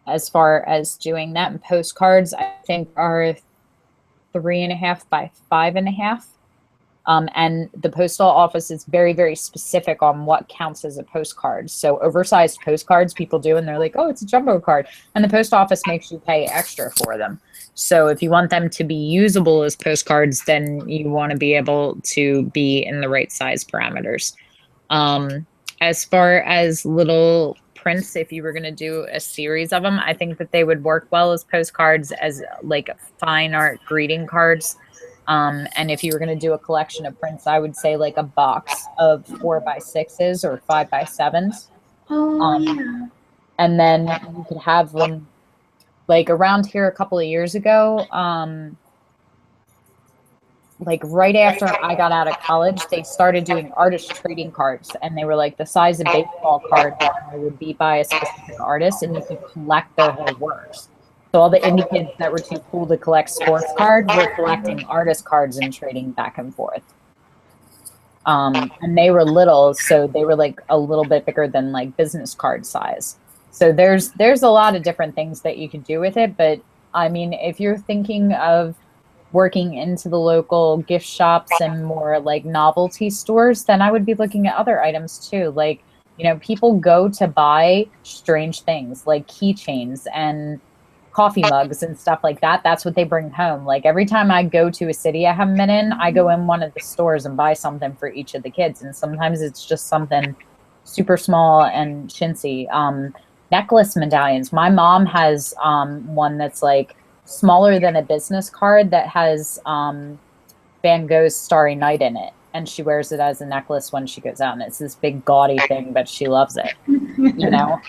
As far as doing that, and postcards, I think are 3.5 by 5.5. And the postal office is very, very specific on what counts as a postcard. So oversized postcards people do, and they're like, oh, it's a jumbo card. And the post office makes you pay extra for them. So if you want them to be usable as postcards, then you want to be able to be in the right size parameters. As far as little prints, if you were going to do a series of them, I think that they would work well as postcards, as like fine art greeting cards. And if you were going to do a collection of prints, I would say like a box of 4x6s or 5x7s. Oh, yeah. And then you could have them like around here a couple of years ago. Like right after I got out of college, they started doing artist trading cards, and they were like the size of baseball cards, and they would be by a specific artist, and you could collect their whole works. So all the indie kids that were too cool to collect sports cards were collecting artist cards and trading back and forth. And they were little, so they were like a little bit bigger than like business card size. So there's a lot of different things that you could do with it. But I mean, if you're thinking of working into the local gift shops and more like novelty stores, then I would be looking at other items too. Like You know, people go to buy strange things like keychains and coffee mugs and stuff like that. That's what they bring home. Like every time I go to a city I haven't been in, I go in one of the stores and buy something for each of the kids. And sometimes it's just something super small and chintzy. Necklace medallions. My mom has one that's like smaller than a business card that has Van Gogh's Starry Night in it. And she wears it as a necklace when she goes out. And it's this big gaudy thing, but she loves it. You know,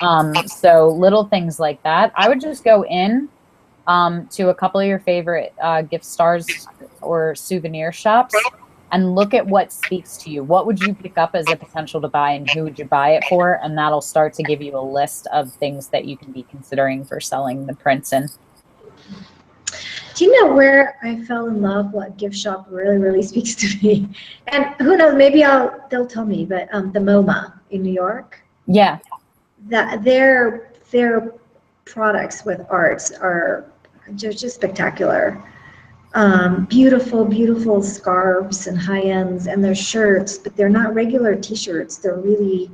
so little things like that. I would just go in to a couple of your favorite gift stores or souvenir shops and look at what speaks to you. What would you pick up as a potential to buy, and who would you buy it for? And that'll start to give you a list of things that you can be considering for selling the prints in. Do you know where I fell in love? What gift shop really, really speaks to me? And who knows? Maybe they'll tell me. But the MoMA in New York. Yeah. That their products with arts are just spectacular. Beautiful, beautiful scarves and high ends, and their shirts, but they're not regular T-shirts. They're really,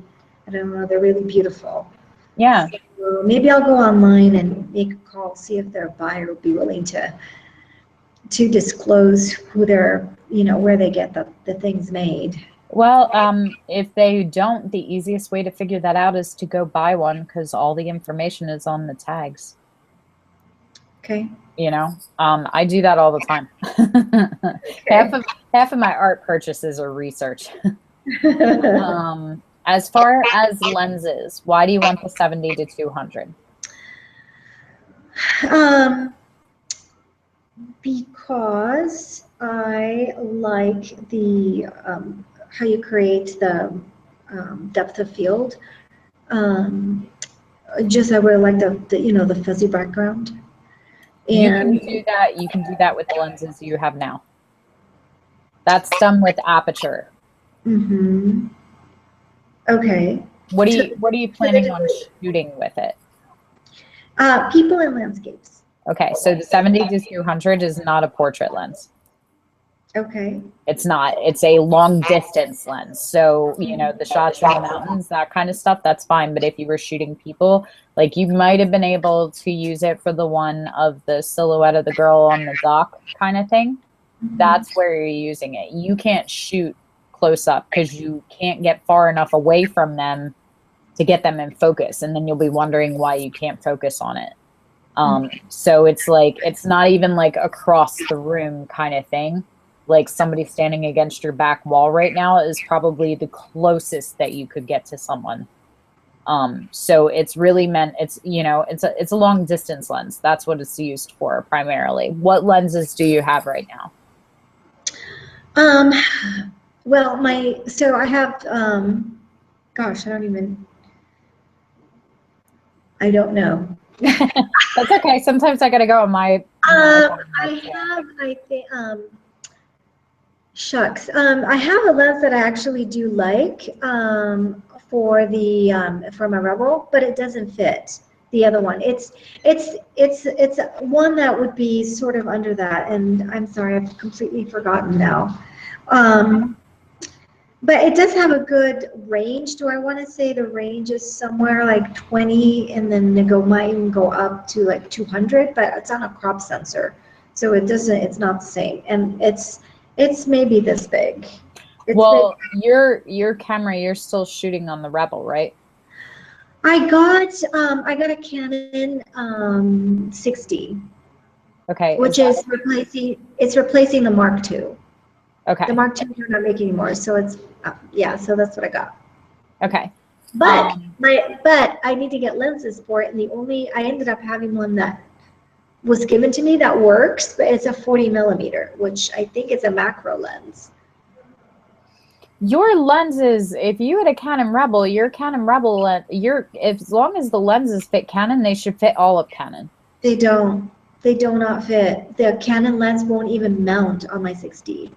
I don't know, they're really beautiful. Yeah. So maybe I'll go online and make a call, see if their buyer would be willing to disclose who they're, you know, where they get the things made. Well, if they don't, the easiest way to figure that out is to go buy one, because all the information is on the tags. Okay. You know, I do that all the time. Okay. Half of my art purchases are research. As far as lenses, why do you want the 70 to 200? Because I like the how you create the depth of field. Just I really like the you know, the fuzzy background. And you can do that with the lenses you have now. That's done with aperture. Mm-hmm. Okay. What are you planning on shooting with it? People and landscapes. Okay, so the 70 to 200 is not a portrait lens. Okay. It's not. It's a long distance lens. So, you know, the shots from the mountains, that kind of stuff, that's fine. But if you were shooting people, like you might have been able to use it for the one of the silhouette of the girl on the dock kind of thing. Mm-hmm. That's where you're using it. You can't shoot close up because you can't get far enough away from them to get them in focus. And then you'll be wondering why you can't focus on it. So it's like, it's not even like across the room kind of thing. Like somebody standing against your back wall right now is probably the closest that you could get to someone. So it's really meant, it's, you know, it's a long distance lens. That's what it's used for primarily. What lenses do you have right now? Well, so I have, gosh, I don't know. That's okay. Sometimes I gotta go on my. I think, shucks. I have a lens that I actually do like for my Rebel, but it doesn't fit the other one. It's one that would be sort of under that, and I'm sorry, I've completely forgotten now. But it does have a good range. Do I want to say the range is somewhere like 20, and then might even go up to like 200, but it's on a crop sensor, so it's not the same, and it's maybe this big. Well, your camera, you're still shooting on the Rebel, right? I got a Canon 60. Okay. Which is replacing the Mark II. Okay. The Mark II you're not making anymore, so it's yeah. So that's what I got. Okay. But but I need to get lenses for it, and I ended up having one that was given to me that works, but it's a 40 millimeter, which I think is a macro lens. Your lenses, if you had a Canon Rebel, as long as the lenses fit Canon, they should fit all of Canon. They don't. They do not fit. The Canon lens won't even mount on my 6D.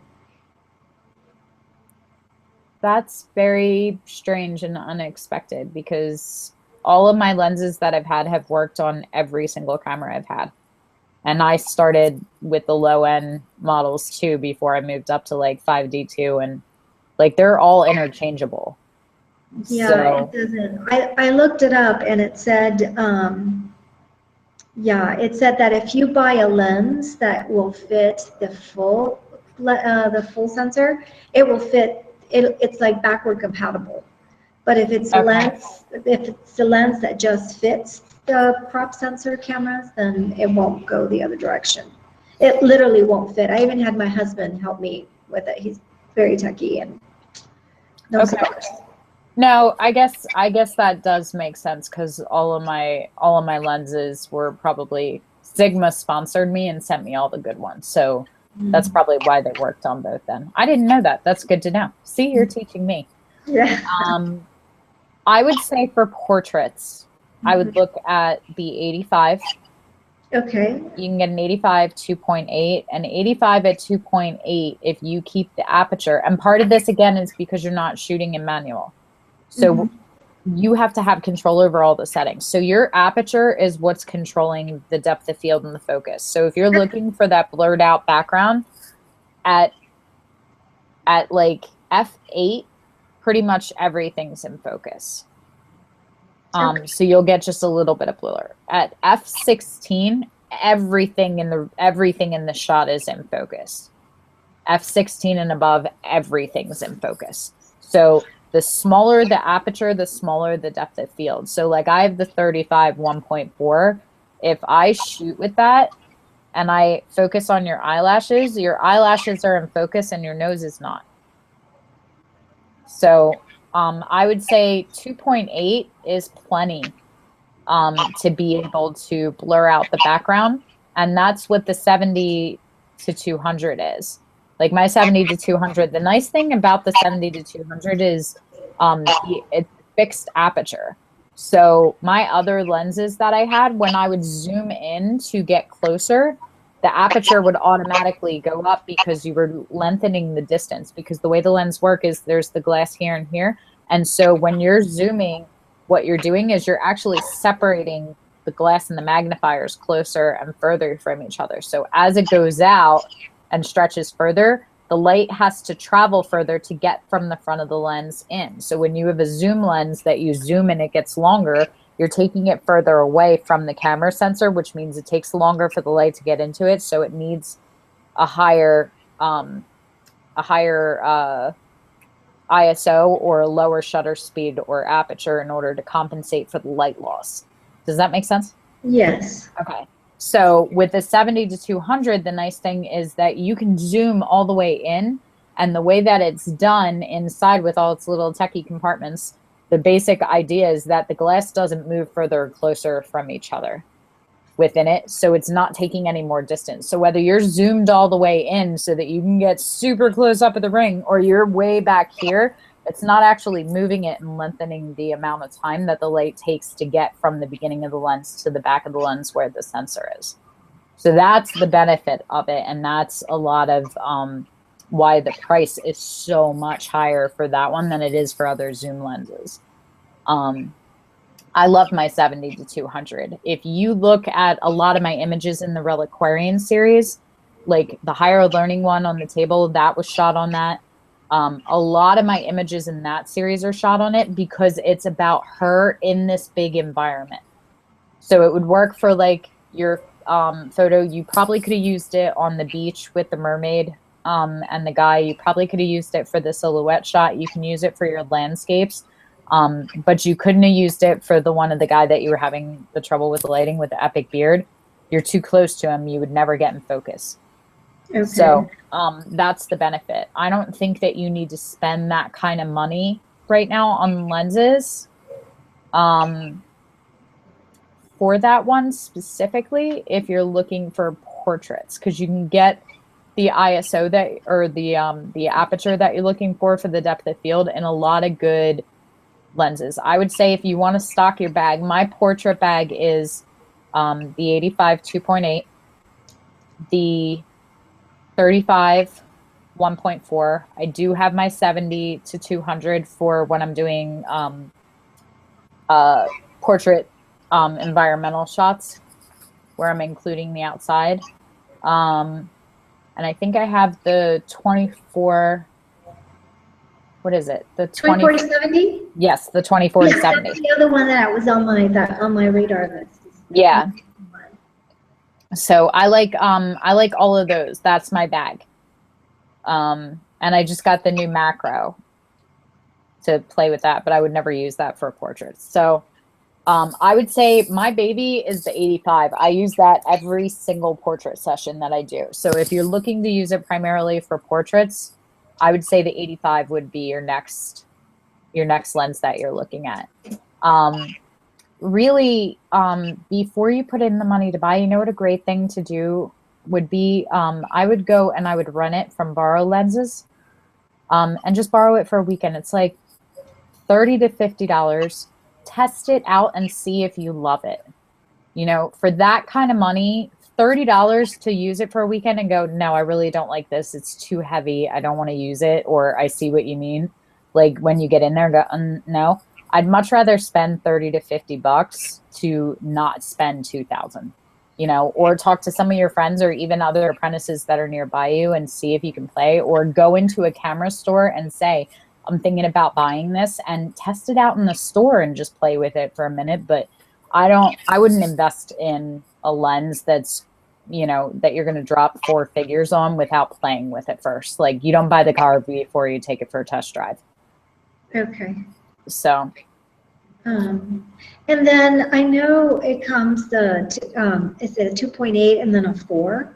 That's very strange and unexpected, because all of my lenses that I've had have worked on every single camera I've had. And I started with the low end models too before I moved up to like 5D2, and like they're all interchangeable. Yeah, So, it doesn't. I looked it up and it said, yeah, it said that if you buy a lens that will fit the full sensor, it will fit, it's like backward compatible. But okay. if it's the lens that just fits the crop sensor cameras, then it won't go the other direction. It literally won't fit. I even had my husband help me with it. He's very techy and no Okay. cigars. No, I guess that does make sense because all of my lenses were probably Sigma sponsored me and sent me all the good ones. So that's Mm. probably why they worked on both then. I didn't know that. That's good to know. See, you're teaching me. Yeah. Um, I would say for portraits, I would look at the 85. Okay. You can get an 85 2.8, and 85 at 2.8 if you keep the aperture. And part of this again is because you're not shooting in manual. So Mhm. you have to have control over all the settings. So your aperture is what's controlling the depth of field and the focus. So if you're looking for that blurred out background at like f8, pretty much everything's in focus. Okay. So you'll get just a little bit of blur. At f16, everything in the shot is in focus. F16 and above, everything's in focus. So the smaller the aperture, the smaller the depth of field. So like I have the 35 1.4. If I shoot with that and I focus on your eyelashes are in focus and your nose is not. So I would say 2.8 is plenty to be able to blur out the background. And that's what the 70 to 200 is. Like my 70 to 200, the nice thing about the 70 to 200 is it's fixed aperture. So my other lenses that I had, when I would zoom in to get closer, the aperture would automatically go up because you were lengthening the distance. Because the way the lens work is there's the glass here and here. And so when you're zooming, what you're doing is you're actually separating the glass and the magnifiers closer and further from each other. So as it goes out and stretches further, the light has to travel further to get from the front of the lens in. So when you have a zoom lens that you zoom and it gets longer, you're taking it further away from the camera sensor, which means it takes longer for the light to get into it. So it needs a higher ISO or a lower shutter speed or aperture in order to compensate for the light loss. Does that make sense? Yes. Okay. So with the 70 to 200, the nice thing is that you can zoom all the way in, and the way that it's done inside with all its little techie compartments, the basic idea is that the glass doesn't move further or closer from each other within it, so it's not taking any more distance. So whether you're zoomed all the way in so that you can get super close up at the ring, or you're way back here, it's not actually moving it and lengthening the amount of time that the light takes to get from the beginning of the lens to the back of the lens where the sensor is. So that's the benefit of it, and that's a lot of why the price is so much higher for that one than it is for other zoom lenses. I love my 70 to 200. If you look at a lot of my images in the Reliquarian series, like the higher learning one on the table, that was shot on that. A lot of my images in that series are shot on it because it's about her in this big environment. So it would work for like your photo. You probably could have used it on the beach with the mermaid and the guy. You probably could have used it for the silhouette shot. You can use it for your landscapes. But you couldn't have used it for the one of the guy that you were having the trouble with the lighting with the epic beard. You're too close to him. You would never get in focus. Okay. So that's the benefit. I don't think that you need to spend that kind of money right now on lenses for that one specifically if you're looking for portraits, because you can get the ISO that or the aperture that you're looking for the depth of field in a lot of good lenses. I would say if you want to stock your bag, my portrait bag is the 85 2.8, the 35 1.4. I do have my 70 to 200 for when I'm doing portrait environmental shots where I'm including the outside. And I think I have the 24 what is it? The 24-70? Yes, the 24 to 70. That's the other one that was on my radar list. Yeah. So I like all of those. That's my bag. And I just got the new macro to play with that, but I would never use that for portraits. So I would say my baby is the 85. I use that every single portrait session that I do. So if you're looking to use it primarily for portraits, I would say the 85 would be your next lens that you're looking at. Really, before you put in the money to buy, you know what a great thing to do would be? I would go and I would rent it from Borrow Lenses, and just borrow it for a weekend. It's like $30 to $50. Test it out and see if you love it. You know, for that kind of money, $30 to use it for a weekend and go, no, I really don't like this. It's too heavy. I don't want to use it. Or I see what you mean. Like when you get in there and go, no, I'd much rather spend 30 to 50 bucks to not spend 2,000, you know, or talk to some of your friends or even other apprentices that are nearby you and see if you can play, or go into a camera store and say, I'm thinking about buying this, and test it out in the store and just play with it for a minute. But I wouldn't invest in a lens that's, you know, that you're going to drop 4 figures on without playing with it first. Like you don't buy the car before you take it for a test drive. Okay. So. And then I know it comes is it a 2.8 and then a 4?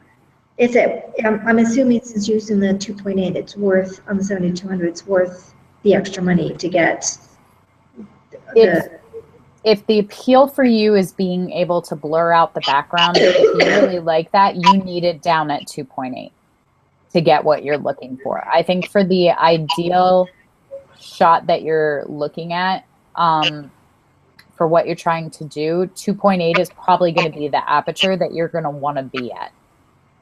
Is it, I'm assuming since using the 2.8, it's worth, on the 7200, it's worth the extra money to get if the appeal for you is being able to blur out the background, if you really like that, you need it down at 2.8 to get what you're looking for. I think for the ideal shot that you're looking at, for what you're trying to do, 2.8 is probably going to be the aperture that you're going to want to be at.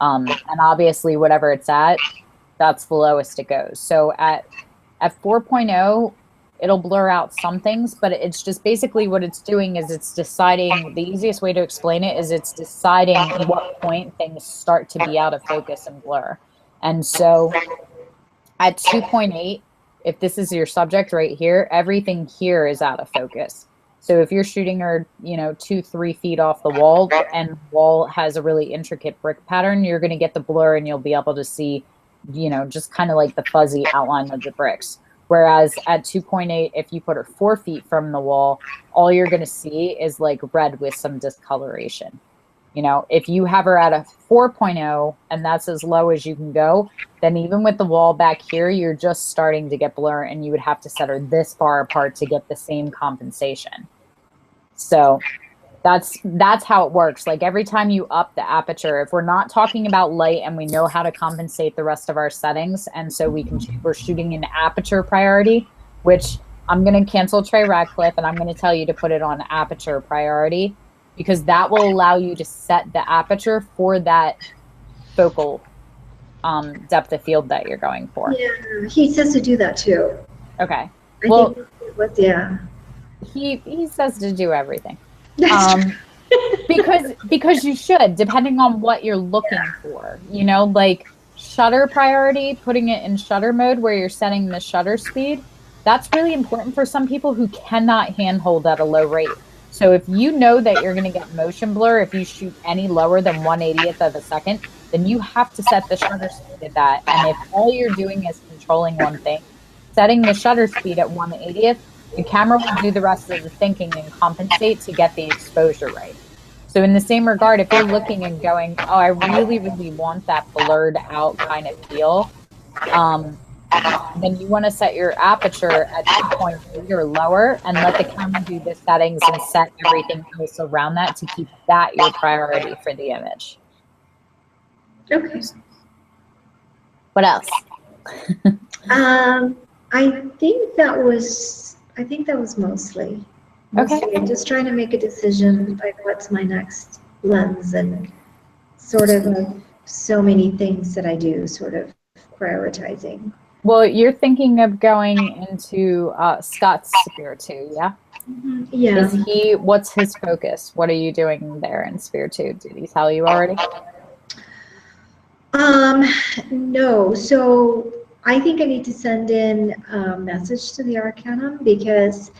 And obviously whatever it's at, that's the lowest it goes. So at 4.0, it'll blur out some things, but it's just basically what it's doing is it's deciding, the easiest way to explain it is it's deciding what point things start to be out of focus and blur. And so at 2.8, if this is your subject right here, everything here is out of focus. So if you're shooting her, you know, 2-3 feet off the wall and the wall has a really intricate brick pattern, you're going to get the blur and you'll be able to see, you know, just kind of like the fuzzy outline of the bricks. Whereas at 2.8, if you put her 4 feet from the wall, all you're going to see is like red with some discoloration. You know, if you have her at a 4.0 and that's as low as you can go, then even with the wall back here, you're just starting to get blur, and you would have to set her this far apart to get the same compensation. So that's how it works. Like every time you up the aperture, if we're not talking about light and we know how to compensate the rest of our settings, and so we're shooting an aperture priority, which I'm going to cancel Trey Radcliffe and I'm going to tell you to put it on aperture priority, because that will allow you to set the aperture for that focal depth of field that you're going for. Yeah, he says to do that too. Okay. I think yeah. He says to do everything. Because you should, depending on what you're looking for. You know, like shutter priority, putting it in shutter mode where you're setting the shutter speed, that's really important for some people who cannot handhold at a low rate. So if you know that you're going to get motion blur if you shoot any lower than 1/80th of a second, then you have to set the shutter speed at that. And if all you're doing is controlling one thing, setting the shutter speed at 1/80th, the camera will do the rest of the thinking and compensate to get the exposure right. So in the same regard, if you're looking and going, oh, I really, really want that blurred out kind of feel, then you want to set your aperture at 2.8 or lower and let the camera do the settings and set everything else around that to keep that your priority for the image. Okay. What else? I think that was mostly. Okay. I'm just trying to make a decision, like what's my next lens, and sort of so many things that I do, sort of prioritizing. Well, you're thinking of going into Scott's Sphere 2, yeah? Mm-hmm. Yeah. What's his focus? What are you doing there in Sphere 2? Did he tell you already? No. So I think I need to send in a message to the Arcanum because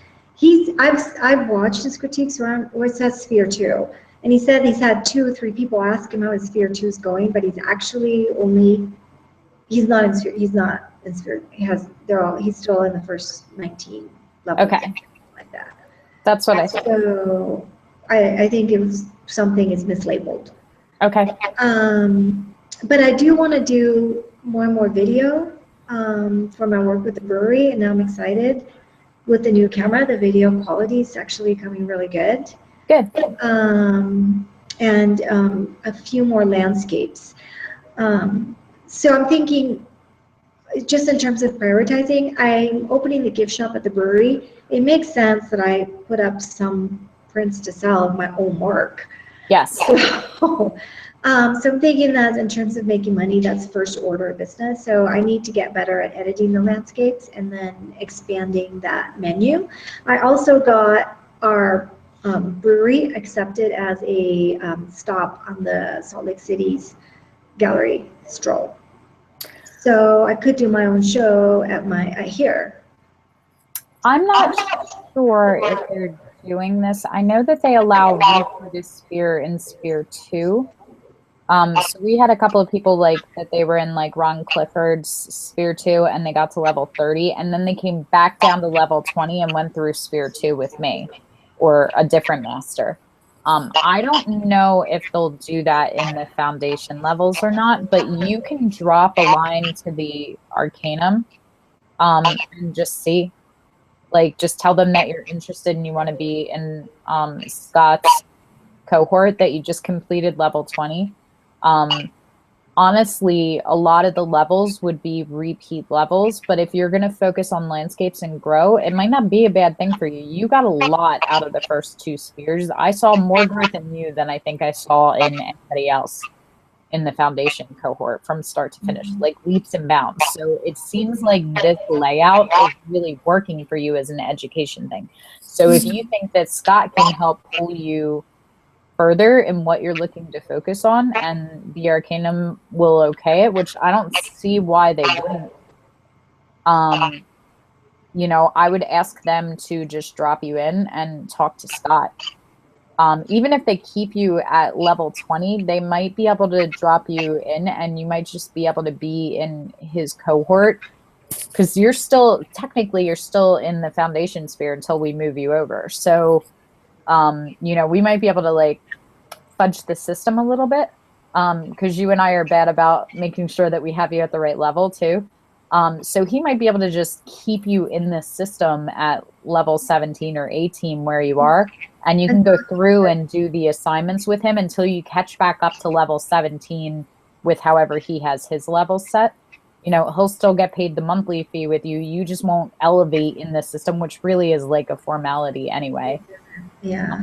I've watched his critiques around where it says Sphere 2. And he said he's had 2 or 3 people ask him how his Sphere 2 is going, but he's actually only, he's not in Sphere, he's still in the first 19 levels. Okay. Like that. That's what I thought. So I think it was something is mislabeled. Okay. But I do want to do more and more video for my work with the brewery, and now I'm excited with the new camera. The video quality is actually coming really good. Good. And a few more landscapes. So I'm thinking, just in terms of prioritizing, I'm opening the gift shop at the brewery. It makes sense that I put up some prints to sell of my own work. Yes. So I'm thinking that in terms of making money, that's first order of business. So I need to get better at editing the landscapes and then expanding that menu. I also got our brewery accepted as a stop on the Salt Lake City's gallery stroll. So I could do my own show at here. I'm not sure if they're doing this. I know that they allow reproduce Sphere in Sphere 2. So we had a couple of people like that they were in like Ron Clifford's Sphere 2 and they got to level 30 and then they came back down to level 20 and went through Sphere 2 with me or a different master. I don't know if they'll do that in the foundation levels or not, but you can drop a line to the Arcanum and just see. Like, just tell them that you're interested and you want to be in Scott's cohort that you just completed level 20. Honestly, a lot of the levels would be repeat levels, but if you're going to focus on landscapes and grow, it might not be a bad thing for you. You got a lot out of the first 2 spheres. I saw more growth in you than I think I saw in anybody else in the foundation cohort from start to finish, like leaps and bounds. So it seems like this layout is really working for you as an education thing. So if you think that Scott can help pull you further in what you're looking to focus on and the Arcanum will okay it, which I don't see why they wouldn't. You know, I would ask them to just drop you in and talk to Scott. Even if they keep you at level 20, they might be able to drop you in and you might just be able to be in his cohort because you're still, technically, you're still in the foundation sphere until we move you over. So, you know, we might be able to like fudge the system a little bit because you and I are bad about making sure that we have you at the right level too. So he might be able to just keep you in this system at level 17 or 18 where you are, and you can go through and do the assignments with him until you catch back up to level 17 with however he has his level set. You know, he'll still get paid the monthly fee with you. You just won't elevate in the system, which really is like a formality anyway. Yeah.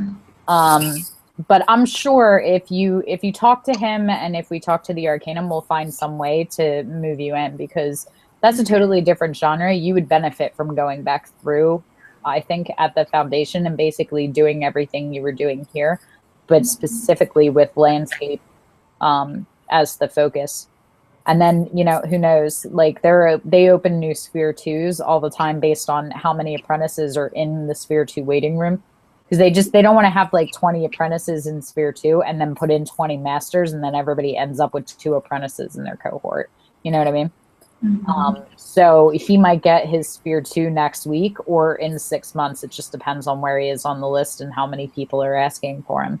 But I'm sure if you talk to him and if we talk to the Arcanum, we'll find some way to move you in because that's a totally different genre. You would benefit from going back through, I think, at the foundation and basically doing everything you were doing here, but specifically with landscape as the focus. And then, you know, who knows, like they open new Sphere 2s all the time based on how many apprentices are in the Sphere 2 waiting room. Because they don't want to have like 20 apprentices in Sphere 2 and then put in 20 masters and then everybody ends up with 2 apprentices in their cohort. You know what I mean? Mm-hmm. So he might get his Sphere 2 next week or in 6 months. It just depends on where he is on the list and how many people are asking for him.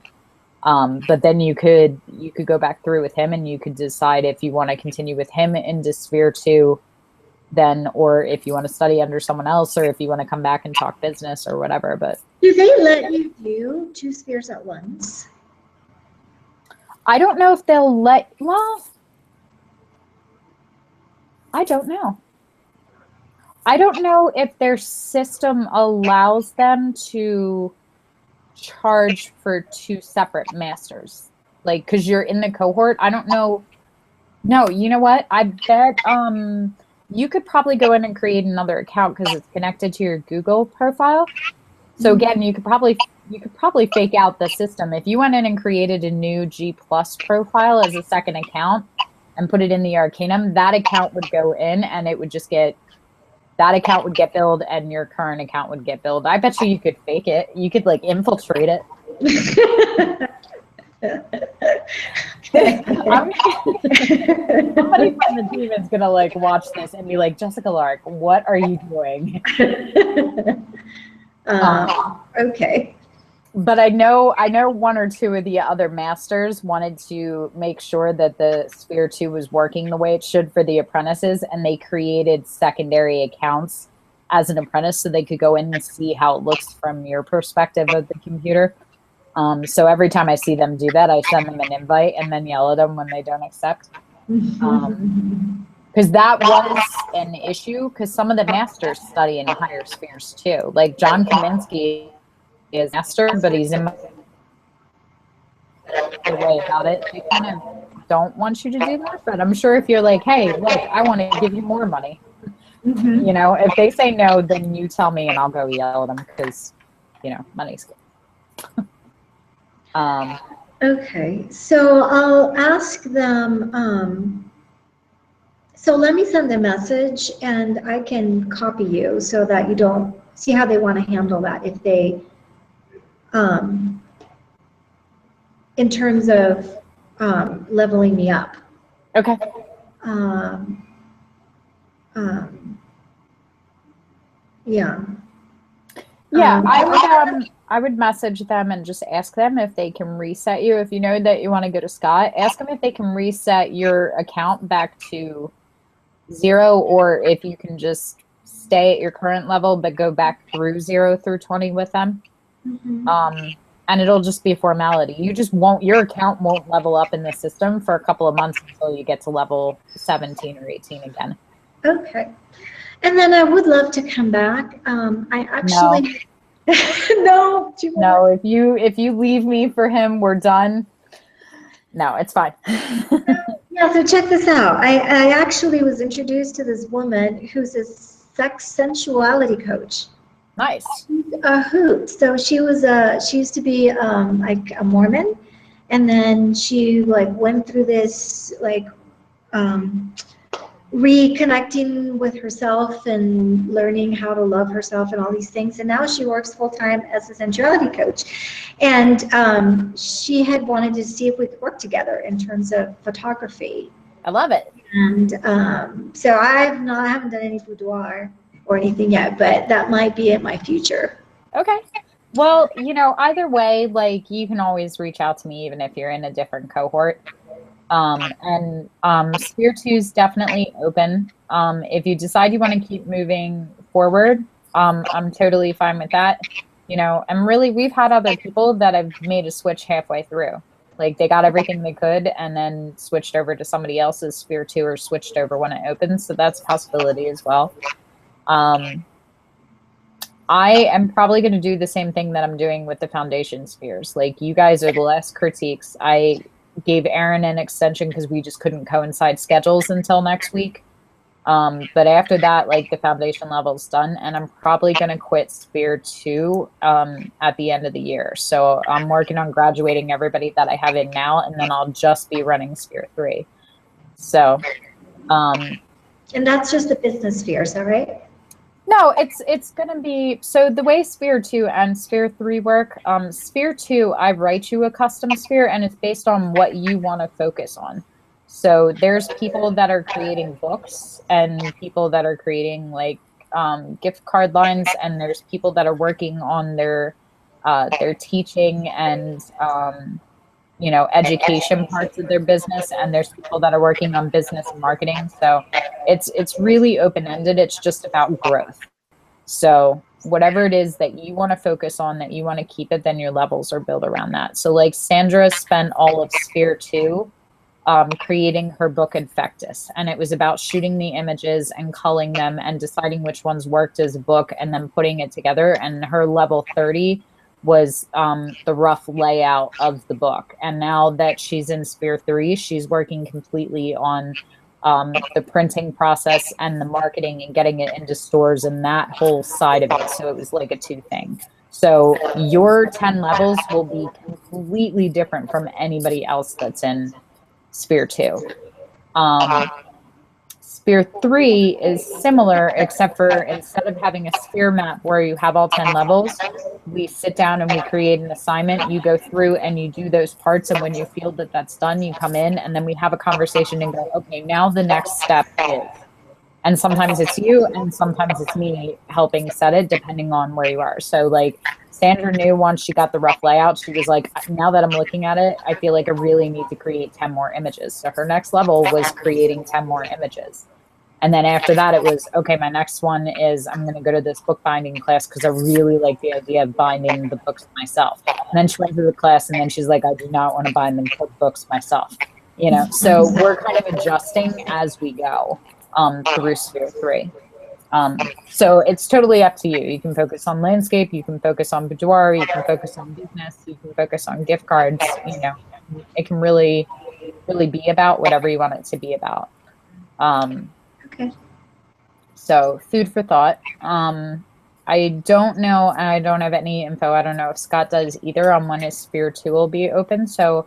But then you could go back through with him and you could decide if you want to continue with him into Sphere 2 then, or if you want to study under someone else, or if you want to come back and talk business or whatever. But do they let you do 2 spheres at once? I don't know if they'll let, well, I don't know. I don't know if their system allows them to charge for 2 separate masters. Like, because you're in the cohort. I don't know. No, you know what? I bet you could probably go in and create another account because it's connected to your Google profile. So again, you could probably fake out the system. If you went in and created a new G+ profile as a second account, and put it in the Arcanum, that account would go in and it would just get, that account would get billed and your current account would get billed. I bet you could fake it. You could like infiltrate it. Somebody from the team is gonna like watch this and be like, Jessica Lark, what are you doing? Okay. But I know one or two of the other masters wanted to make sure that the Sphere 2 was working the way it should for the apprentices, and they created secondary accounts as an apprentice so they could go in and see how it looks from your perspective of the computer. So every time I see them do that, I send them an invite and then yell at them when they don't accept. Because that was an issue, because some of the masters study in higher spheres too. Like John Kaminsky is master, but he's in my way about it. They kind of don't want you to do that, but I'm sure if you're like, hey, look, I want to give you more money. You know, if they say no, then you tell me and I'll go yell at them because, you know, money's good. Okay, so I'll ask them, so let me send a message and I can copy you so that you don't see how they want to handle that if they, in terms of leveling me up. Okay. Yeah. Yeah, I would message them and just ask them if they can reset you. If you know that you want to go to Scott, ask them if they can reset your account back to 0, or if you can just stay at your current level but go back through 0 through 20 with them. And it'll just be a formality. You just won't, your account won't level up in the system for a couple of months until you get to level 17 or 18 again. Okay. And then I would love to come back. I actually no. No, if you leave me for him, we're done. No, it's fine. Yeah, so check this out. I actually was introduced to this woman who's a sensuality coach. Nice. She's a hoot. So she used to be like a Mormon, and then she like went through this like reconnecting with herself and learning how to love herself and all these things. And now she works full-time as a sensuality coach. And she had wanted to see if we could work together in terms of photography. I love it. And so I haven't done any boudoir or anything yet, but that might be in my future. Okay. Well, you know, either way, like you can always reach out to me even if you're in a different cohort. Sphere 2 is definitely open. If you decide you want to keep moving forward, I'm totally fine with that. You know, and really we've had other people that have made a switch halfway through. Like they got everything they could and then switched over to somebody else's Sphere 2 or switched over when it opens. So that's a possibility as well. I am probably going to do the same thing that I'm doing with the foundation spheres. Like you guys are the last critiques. I gave Aaron an extension because we just couldn't coincide schedules until next week. But after that, like the foundation level's done, and I'm probably going to quit Sphere 2 at the end of the year. So I'm working on graduating everybody that I have in now, and then I'll just be running Sphere 3. So, and that's just the business sphere, is that right? No, it's going to be, so the way Sphere 2 and Sphere 3 work, Sphere 2, I write you a custom sphere and it's based on what you want to focus on. So there's people that are creating books and people that are creating like gift card lines, and there's people that are working on their teaching and you know, education parts of their business, and there's people that are working on business and marketing. So it's really open-ended. It's just about growth. So whatever it is that you want to focus on, that you want to keep it, then your levels are built around that. So like Sandra spent all of Sphere 2 creating her book Infectus, and it was about shooting the images and culling them and deciding which ones worked as a book and then putting it together. And her level 30 was the rough layout of the book. And now that she's in Sphere 3, she's working completely on the printing process and the marketing and getting it into stores and that whole side of it. So it was like a 2 thing. So your 10 levels will be completely different from anybody else that's in Sphere 2. Sphere 3 is similar, except for instead of having a sphere map where you have all 10 levels, we sit down and we create an assignment. You go through and you do those parts, and when you feel that that's done, you come in, and then we have a conversation and go, okay, now the next step is. And sometimes it's you, and sometimes it's me helping set it, depending on where you are. So, like, Sandra knew once she got the rough layout, she was like, now that I'm looking at it, I feel like I really need to create 10 more images. So her next level was creating 10 more images. And then after that, it was, okay, my next one is I'm going to go to this bookbinding class because I really like the idea of binding the books myself. And then she went through the class, and then she's like, I do not want to bind the books myself. You know, so we're kind of adjusting as we go through Sphere 3. So it's totally up to you. You can focus on landscape, you can focus on boudoir, you can focus on business, you can focus on gift cards. You know, it can really, really be about whatever you want it to be about. Okay. So food for thought. I don't know. I don't have any info. I don't know if Scott does either on when his Sphere 2 will be open. So,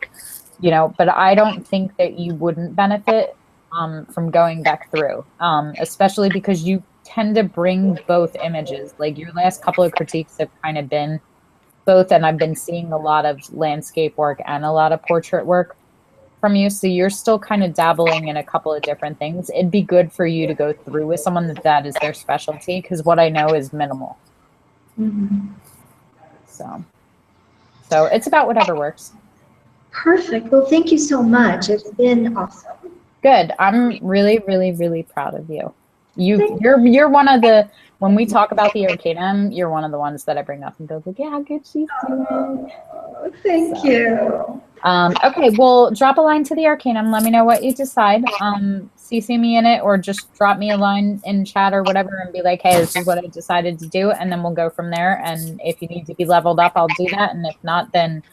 you know, but I don't think that you wouldn't benefit from going back through, especially because you tend to bring both images. Like your last couple of critiques have kind of been both, and I've been seeing a lot of landscape work and a lot of portrait work from you. So you're still kind of dabbling in a couple of different things. It'd be good for you to go through with someone that is their specialty, because what I know is minimal. Mm-hmm. So it's about whatever works. Perfect. Well, thank you so much. It's been awesome. Good. I'm really, really, really proud of you. You're one of the, when we talk about the Arcanum, you're one of the ones that I bring up and go like, yeah, how good she's doing. Oh, thank you. Okay, well, drop a line to the Arcanum. Let me know what you decide. CC me in it, or just drop me a line in chat or whatever and be like, hey, this is what I decided to do, and then we'll go from there. And if you need to be leveled up, I'll do that. And if not, then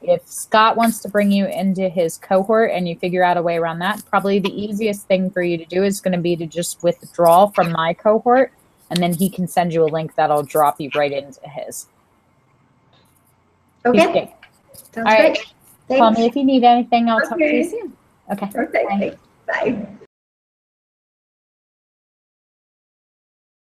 if Scott wants to bring you into his cohort and you figure out a way around that, probably the easiest thing for you to do is going to be to just withdraw from my cohort, and then he can send you a link that'll drop you right into his. Okay. Sounds all right. great. Thanks. Call me if you need anything. I'll talk to you Okay. soon. Okay. Perfect. Bye. Bye.